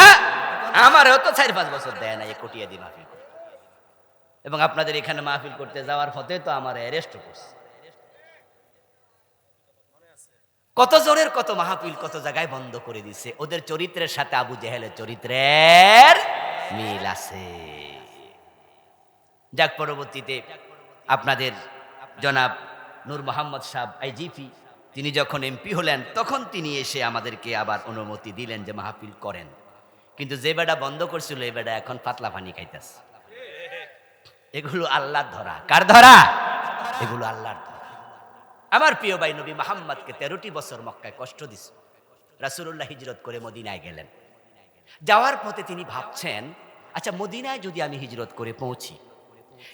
আমারও তো 4-5 বছর দেয় না, 1 কোটি দিয়ে মাহফিল, এবং আপনাদের এখানে মাহফিল করতে যাওয়ার পথে তো আমার অ্যারেস্ট করছে। কত জোরের কত মাহফিল কত জায়গায় বন্ধ করে দিছে। ওদের চরিত্রের সাথে আবু জেহেলের চরিত্রের মিল আছে। যাক, পরবর্তীতে আপনাদের জনাব নূর মোহাম্মদ সাহেব আইজিপি, তিনি যখন এমপি হলেন তখন তিনি এসে আমাদেরকে আবার অনুমতি দিলেন যে মাহফিল করেন। কিন্তু যে বেটা বন্ধ করছিল এই বেটা এখন পাতলা পানি খাইতেছে। এগুলো আল্লাহর ধরা। কার ধরা? এগুলো আল্লাহর ধরা। আমার প্রিয় ভাই নবী মুহাম্মদকে 13টি বছর মক্কায় কষ্ট দিছে। রাসূলুল্লাহ হিজরত করে মদিনায় গেলেন। যাওয়ার পথে তিনি ভাবছেন, আচ্ছা মদিনায় যদি আমি হিজরত করে পৌঁছি,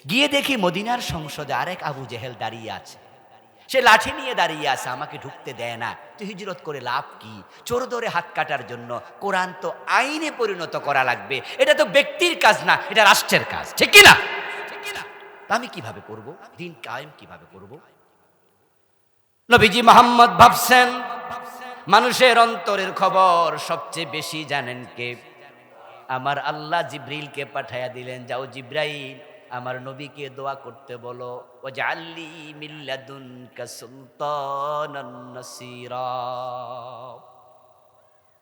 গিয়ে দেখি মদিনার সংসদে আরেক আবু জেহেল দাঁড়িয়ে আছে, সে লাঠি নিয়ে দাঁড়িয়ে আছে, আমাকে ঢুকতে দেয় না। তো হিজরত করে লাভ কি? চোর ধরে হাত কাটার জন্য কোরআন তো আইনে পরিণত করা লাগবে। এটা তো ব্যক্তির কাজ না, এটা রাষ্ট্রের কাজ, ঠিক কি না? আমি কিভাবে করব? দিন কায়েম কিভাবে করব? নবীজি মুহাম্মদ ভাবছেন, মানুষের অন্তরের খবর সবচেয়ে বেশি জানেন কে? আমার আল্লাহ জিব্রাইলকে পাঠায়া দিলেন, যাও জিব্রাইল আমার নবীকে দোয়া করতে বলো, ওয়াজআললি মিন লাদুনকা সুলতানান নাসীরা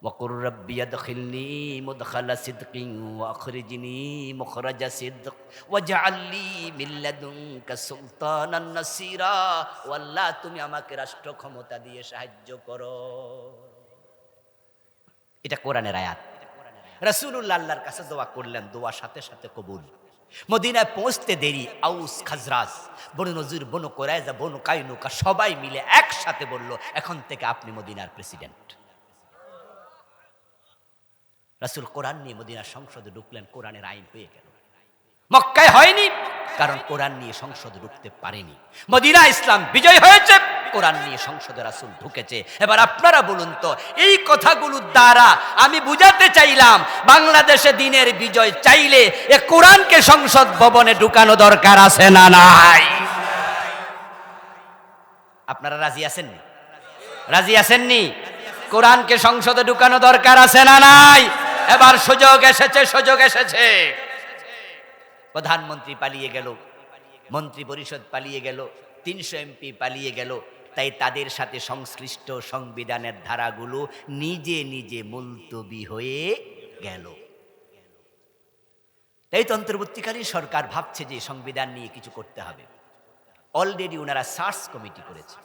ওয়াকুর রাব্বি আদখিলনি মুদখালা সিদকিন ওয়া আখরিজনি মুখরাজা সিদক ওয়াজআললি মিন লাদুনকা সুলতানান নাসীরা। ও আল্লাহ, তুমি আমাকে রাষ্ট্র ক্ষমতা দিয়ে সাহায্য করো। এটা কোরআনের আয়াত। রাসূলুল্লাহ আল্লাহর কাছে দোয়া করলেন, দোয়া সাথে সাথে কবুল। মদিনায় পৌঁছতে দেরি, আউস খাজরাজ, বনু নজির, বনু কুরাইজা, বনু কাইনুকা সবাই মিলে একসাথে বলল, এখন থেকে আপনি মদিনার প্রেসিডেন্ট। রাসূল কোরআন নিয়ে মদিনার সংসদে ঢুকলেন, কোরআনের আইন হয়ে গেল। মক্কায় হয়নি, কারণ কোরআন নিয়ে সংসদে ঢুকতে পারেনি। মদিনা ইসলাম বিজয় হয়েছে, কোরআন নিয়ে সংসদে রাসূল ঢুকেছে। এবার আপনারা বলুন তো, এই কথাগুলোর দ্বারা আমি বুঝাতে চাইলাম বাংলাদেশে দিনের বিজয় চাইলে এ কোরআনকে সংসদ ভবনে ঢুকানো দরকার আছে না নাই? আপনারা রাজি আছেননি? রাজি আছেননি? কোরআনকে সংসদে ঢুকানো দরকার আছে না নাই? এবার সুযোগ এসেছে, সুযোগ এসেছে। প্রধানমন্ত্রী পালিয়ে গেল, মন্ত্রী পরিষদ পালিয়ে গেল, 300 এমপি পালিয়ে গেল, তাই তাদের সাথে সংশ্লিষ্ট সংবিধানের ধারাগুলো নিজে নিজে মুলতবি হয়ে গেল। তাই তো অন্তর্বর্তীকালীন সরকার ভাবছে যে সংবিধান নিয়ে কিছু করতে হবে। অলরেডি ওনারা সার্চ কমিটি করেছে,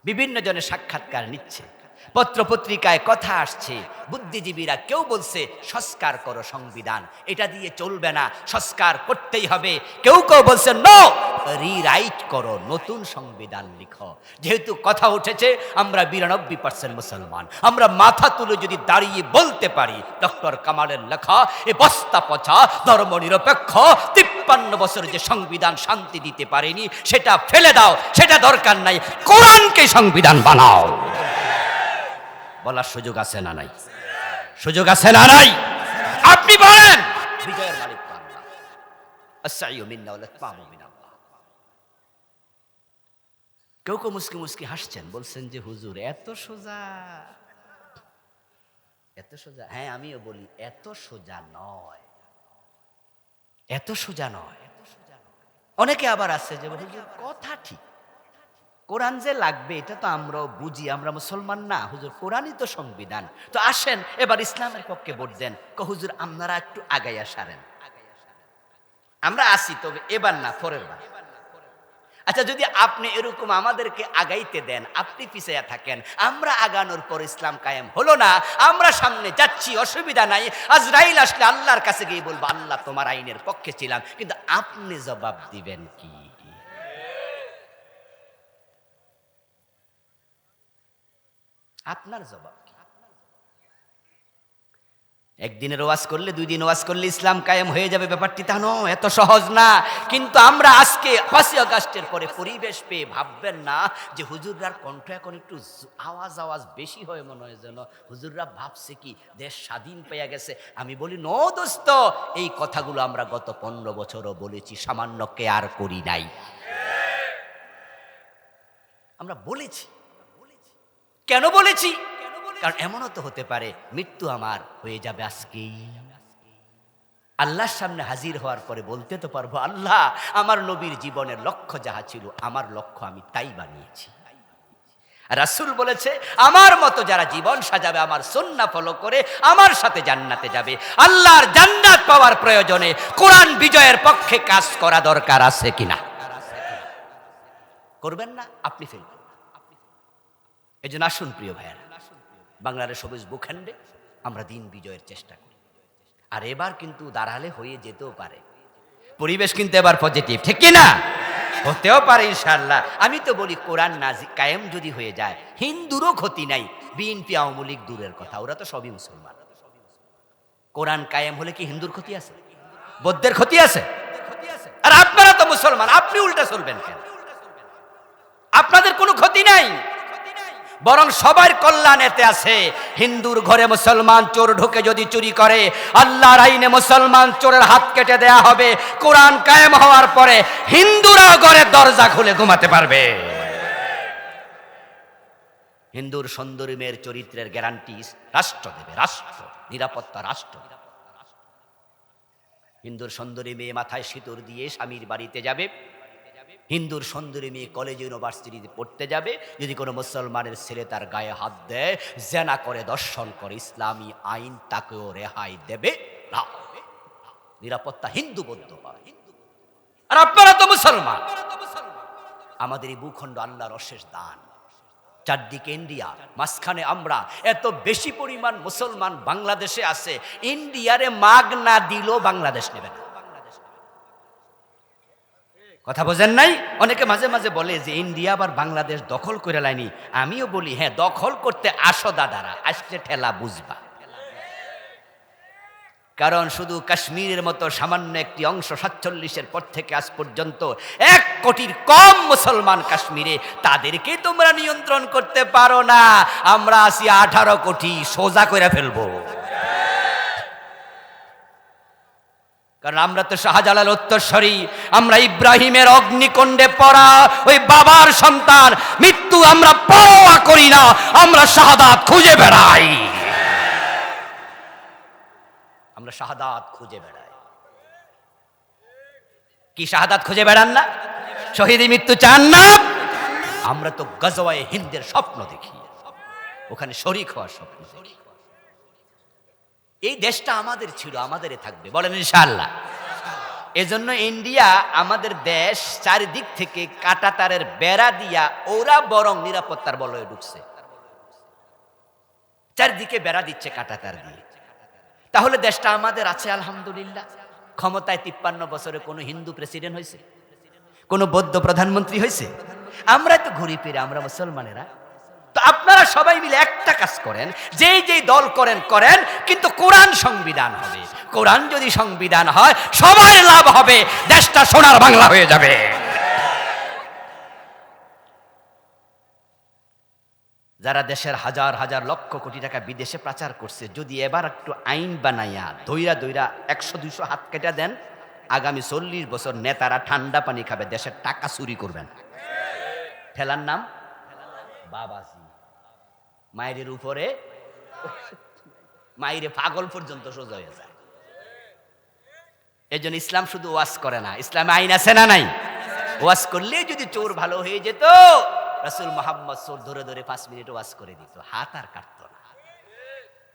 বিভিন্ন জনের সাক্ষাৎকার নিচ্ছে, পত্র পত্রিকায় কথা আসছে, বুদ্ধিজীবীরা কেউ বলছে সংস্কার করো সংবিধান, এটা দিয়ে চলবে না, সংস্কার করতেই হবে। কেউ কেউ বলছে নো, রিরাইট করো, নতুন সংবিধান লিখো। যেহেতু কথা উঠেছে, আমরা 92% মুসলমান, আমরা মাথা তুলে যদি দাঁড়িয়ে বলতে পারি ডক্টর কামালের লেখা এ বস্তা পচা ধর্ম নিরপেক্ষ 53 বছর যে সংবিধান শান্তি দিতে পারেনি সেটা ফেলে দাও, সেটা দরকার নাই, কোরআনকে সংবিধান বানাও, বলার সুযোগ আছে না নাই? সুযোগ আছে না নাই? আপনি বলেন। বিজয়ের মালিক তো আল্লাহ। আস-সাইয়্যু মিন্না ওয়াল ইতমামু মিনাল্লাহ। কেউ কেউ মুস্কি মুস্কি হাসছেন, বলছেন যে হুজুর এত সোজা, এত সোজা। হ্যাঁ, আমিও বলি এত সোজা নয়, এত সোজা নয়। অনেকে আবার আছে যে হুজুর কথা ঠিক, কোরআন যে লাগবে এটা তো আমরাও বুঝি, আমরা মুসলমান না হুজুর, কোরআনই তো সংবিধান। তো আসেন এবার ইসলামের পক্ষে ভোট দেন। হুজুর আপনারা একটু আগাইয়া সারেন, আমরা আসি, তবে এবার না, পরের বার। আচ্ছা, যদি আপনি এরকম আমাদেরকে আগাইতে দেন, আপনি পিছাইয়া থাকেন, আমরা আগানোর পর ইসলাম কায়েম হলো না, আমরা সামনে যাচ্ছি, অসুবিধা নাই, আজরাইল আসলে আল্লাহর কাছে গিয়ে বলবো আল্লাহ তোমার আইনের পক্ষে ছিলাম, কিন্তু আপনি জবাব দিবেন কি? আপনার জবাব কি? একদিনের ওয়াজ করলে, 2 দিন ওয়াজ করলে ইসলাম কায়েম হয়ে যাবে, ব্যাপারটি তা নয়, এত সহজ না। কিন্তু আমরা আজকে 5ই আগস্টের পরে পরিবেশ পেয়ে ভাববেন না যে হুজুররার কণ্ঠ এখন একটু আওয়াজ বেশি হয়, মনে হয় যেন হুজুররা ভাবছে কি দেশ স্বাধীন পেয়ে গেছে। আমি বলি নো দোস্ত, এই কথাগুলো আমরা গত 15 বছরও বলেছি, সামান্য কেয়ার করি নাই। আমরা বলেছি। কেন বলেছি? কারণ এমনও তো হতে পারে মৃত্যু আমার হয়ে যাবে আজকেই, আল্লাহর সামনে হাজির হওয়ার পরে বলতে তো পারবো আল্লাহ আমার নবীর জীবনের লক্ষ্য যাহা ছিল আমার লক্ষ্য আমি তাই বানিয়েছি। রাসূল বলেছে আমার মতো যারা জীবন সাজাবে, আমার সুন্নাহ ফলো করে, আমার সাথে জান্নাতে যাবে। আল্লাহর জান্নাত পাওয়ার প্রয়োজনে কোরআন বিজয়ের পক্ষে কাজ করা দরকার আছে কিনা? করবেন না, আপনি ফেলবেন। এই জন্য আসুন প্রিয় ভাইয়েরা, বাংলার সবুজ ভূখণ্ডে আমরা দিন বিজয়ের চেষ্টা করি। আর এবার কিন্তু দাঁড়ালে হয়ে যেতেও পারে, পরিবেশ কিন্তু এবার পজিটিভ, ঠিক কিনা? হতেও পারে ইনশাআল্লাহ। আমি তো বলি কোরআন কায়েম যদি হয়ে যায়, হিন্দুরও ক্ষতি নাই, বিএনপি আওয়ামী লীগ দূরের কথা, ওরা তো সবই মুসলমান। কোরআন কায়েম হলে কি হিন্দুর ক্ষতি আছে? বৌদ্ধের ক্ষতি আছে? আর আপনারা তো মুসলমান, আপনি উল্টা চলবেন কেন? আপনাদের কোনো ক্ষতি নাই, বরং সবার কল্যাণ এতে আছে। হিন্দুর ঘরে মুসলমান চোর ঢুকে যদি চুরি করে, আল্লাহর আইনে মুসলমান চোরের হাত কেটে দেয়া হবে। কোরআন কায়েম হওয়ার পরে হিন্দুরা ঘরের দরজা খুলে ঘুমাতে পারবে। হিন্দুর সুন্দরী মেয়ের চরিত্রের গ্যারান্টি রাষ্ট্র দেবে, রাষ্ট্র, নিরাপত্তা রাষ্ট্র। হিন্দুর সুন্দরী মেয়ে মাথায় সিঁদুর দিয়ে স্বামীর বাড়িতে যাবে, হিন্দুর সুন্দরী মেয়ে কলেজ ইউনিভার্সিটিতে পড়তে যাবে। যদি কোনো মুসলমানের ছেলে তার গায়ে হাত দেয়, জেনা করে, দর্শন করে, ইসলামী আইন তাকেও রেহাই দেবে না। নিরাপত্তা হিন্দু বৌদ্ধ পাবে। আর আপনারা তো মুসলমান। আমাদের এই ভূখণ্ড আল্লাহর অশেষ দান, চারদিকে ইন্ডিয়া, মাঝখানে আমরা। এত বেশি পরিমাণ মুসলমান বাংলাদেশে আছে, ইন্ডিয়ারে মাগ না দিলেও বাংলাদেশ নেবে না। কথা বোঝেন নাই? অনেকে মাঝে মাঝে বলে যে ইন্ডিয়া আবার বাংলাদেশ দখল করে লাইনি। আমিও বলি হ্যাঁ, দখল করতে আসো দাদারা, আসছে ঠেলা বুঝবা। কারণ শুধু কাশ্মীরের মতো সামান্য একটি অংশ 47-এর পর থেকে আজ পর্যন্ত 1 কোটির কম মুসলমান কাশ্মীরে, তাদেরকে তোমরা নিয়ন্ত্রণ করতে পারো না। আমরা আছি 18 কোটি, সোজা করে ফেলবো। কারণ আমরা তো শাহজালাল উত্তরসূরি, আমরা ইব্রাহিমের অগ্নিকুণ্ডে পড়া ওই বাবার সন্তান। মৃত্যু আমরা পরোয়া করি না, আমরা শাহাদাত খুঁজে বেড়াই। আমরা শাহাদাত খুঁজে বেড়াই। কি শাহাদাত খুঁজে বেড়ান না? শহীদি মৃত্যু চান না? আমরা তো গজওয়ায়ে হিন্দের স্বপ্ন দেখি, ওখানে শরীক হওয়ার স্বপ্ন দেখি। এই দেশটা আমাদের ছিল, আমাদেরই থাকবে, বলেন ইনশাআল্লাহ। এজন্য ইন্ডিয়া আমাদের দেশ চারিদিক থেকে কাঁটাতারের বেড়া দিয়া ওরা বরং নিরাপত্তার বলয়ে ঢুকছে, চারিদিকে বেড়া দিচ্ছে কাঁটাতার দিয়ে। তাহলে দেশটা আমাদের আছে আলহামদুলিল্লাহ। ক্ষমতায় 53 বছরে কোনো হিন্দু প্রেসিডেন্ট হয়েছে? কোনো বৌদ্ধ প্রধানমন্ত্রী হয়েছে? আমরা তো ঘুরি ফিরে, আমরা মুসলমানেরা। তো আপনারা সবাই মিলে একটা কাজ করেন, যেই যেই দল করেন করেন, কিন্তু কোরআন সংবিধান হবে। কোরআন যদি সংবিধান হয় সবার লাভ হবে, দেশটা সোনার বাংলা হয়ে যাবে। যারা দেশের হাজার হাজার লক্ষ কোটি টাকা বিদেশে পাচার করছে, যদি এবার একটু আইন বানাইয়া দইরা 100-200 হাত কেটে দেন, আগামী 40 বছর নেতারা ঠান্ডা পানি খাবে, দেশের টাকা চুরি করবেন। ঠেলার নাম বাবাজি। মায়ের উপরে মায়ের পাগল পর্যন্ত সোজা হয়ে যায়। এই জন্য ইসলাম শুধু ওয়াজ করে না, ইসলামে আইন আছে না নাই? ওয়াজ করলে যদি চোর ভালো হয়ে যেত, রাসূল মুহাম্মদ চোর ধরে ধরে 5 মিনিট ওয়াজ করে দিত, হাত আর কাটতো না।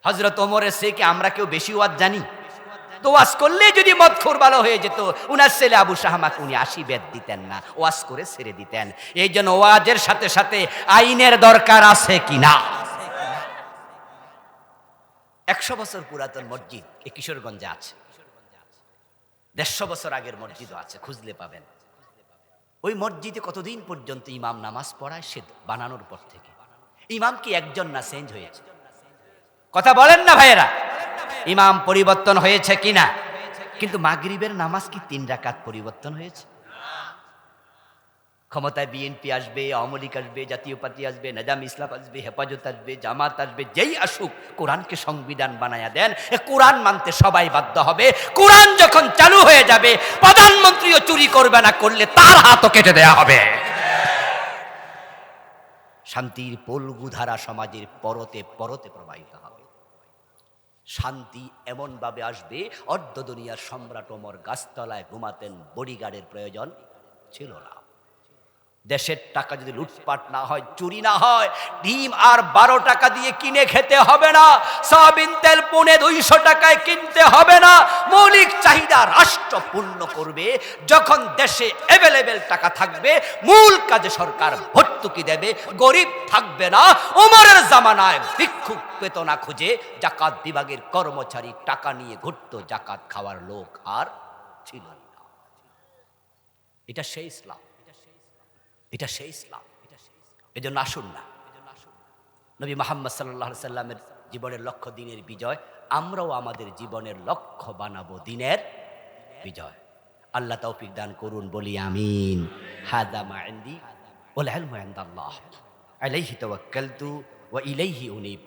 হযরত ওমরের চেয়ে কি আমরা কেউ বেশি ওয়াজ জানি? তো ওয়াজ করলে যদি মদখোর ভালো হয়ে যেত, উনার ছেলে আবু শাহমাকে উনি 80 বেত দিতেন না, ওয়াজ করে ছেড়ে দিতেন। এই জন্য ওয়াজের সাথে সাথে আইনের দরকার আছে কিনা। 100 বছর পুরাতন মসজিদ এই কিশোরগঞ্জে আছে, 150 বছর আগের মসজিদও আছে, খুঁজলে পাবেন। ওই মসজিদে কতদিন পর্যন্ত ইমাম নামাজ পড়ায়? সে বানানোর পর থেকে ইমাম কি একজন না, চেঞ্জ হয়েছে? কথা বলেন না ভাইয়েরা, ইমাম পরিবর্তন হয়েছে কিনা? কিন্তু মাগরিবের নামাজ কি 3 রাকাত পরিবর্তন হয়েছে? ক্ষমতায় বিএনপি আসবে, আওয়ামী লীগ আসবে, জাতীয় পার্টি আসবে, নেজাম ইসলাম আসবে, হেফাজত আসবে, জামাত আসবে, যেই আসুক, কোরআনকে সংবিধান বানায়া দেন, কোরআন মানতে সবাই বাধ্য হবে। কোরআন যখন চালু হয়ে যাবে, প্রধানমন্ত্রীও চুরি করবে না, করলে তার হাতও কেটে দেয়া হবে। শান্তির পলগু ধারা সমাজের পরতে পরতে প্রবাহিত হবে। শান্তি এমন ভাবে আসবে, অর্ধ দুনিয়ার সম্রাট ওমর গাছতলায় ঘুমাতেন, বডিগার্ডের প্রয়োজন ছিল না। দেশের টাকা যদি লুটপাট না হয়, চুরি না হয়, ডিম আর 12 টাকা দিয়ে কিনে খেতে হবে না, সয়াবিন তেল 250 টাকায় কিনতে হবে না। মৌলিক চাহিদা রাষ্ট্র পূর্ণ করবে। যখন দেশে অ্যাভেলেবেল টাকা থাকবে, মূল কাজে সরকার ভর্তুকি দেবে, গরিব থাকবে না। ওমরের জামানায় ভিক্ষুক পেত না খুঁজে, জাকাত বিভাগের কর্মচারী টাকা নিয়ে ঘুরত, জাকাত খাওয়ার লোক আর ছিল না। এটা সেই ইসলাম, এটা সেই ইসলাম। এই জন্য আসুন না, নবী মুহাম্মদ সাল্লাল্লাহু আলাইহি সাল্লামের জীবনের লক্ষ্য দিনের বিজয়, আমরাও আমাদের জীবনের লক্ষ্য বানাবো দিনের বিজয়। আল্লাহ তৌফিক দান করুন, বলি আমিন। হাদা মা ইনদি ওয়াল ইলমু ইনদাল্লাহ, আলাইহি তাওয়াক্কালতু ওয়া ইলাইহি উনীব।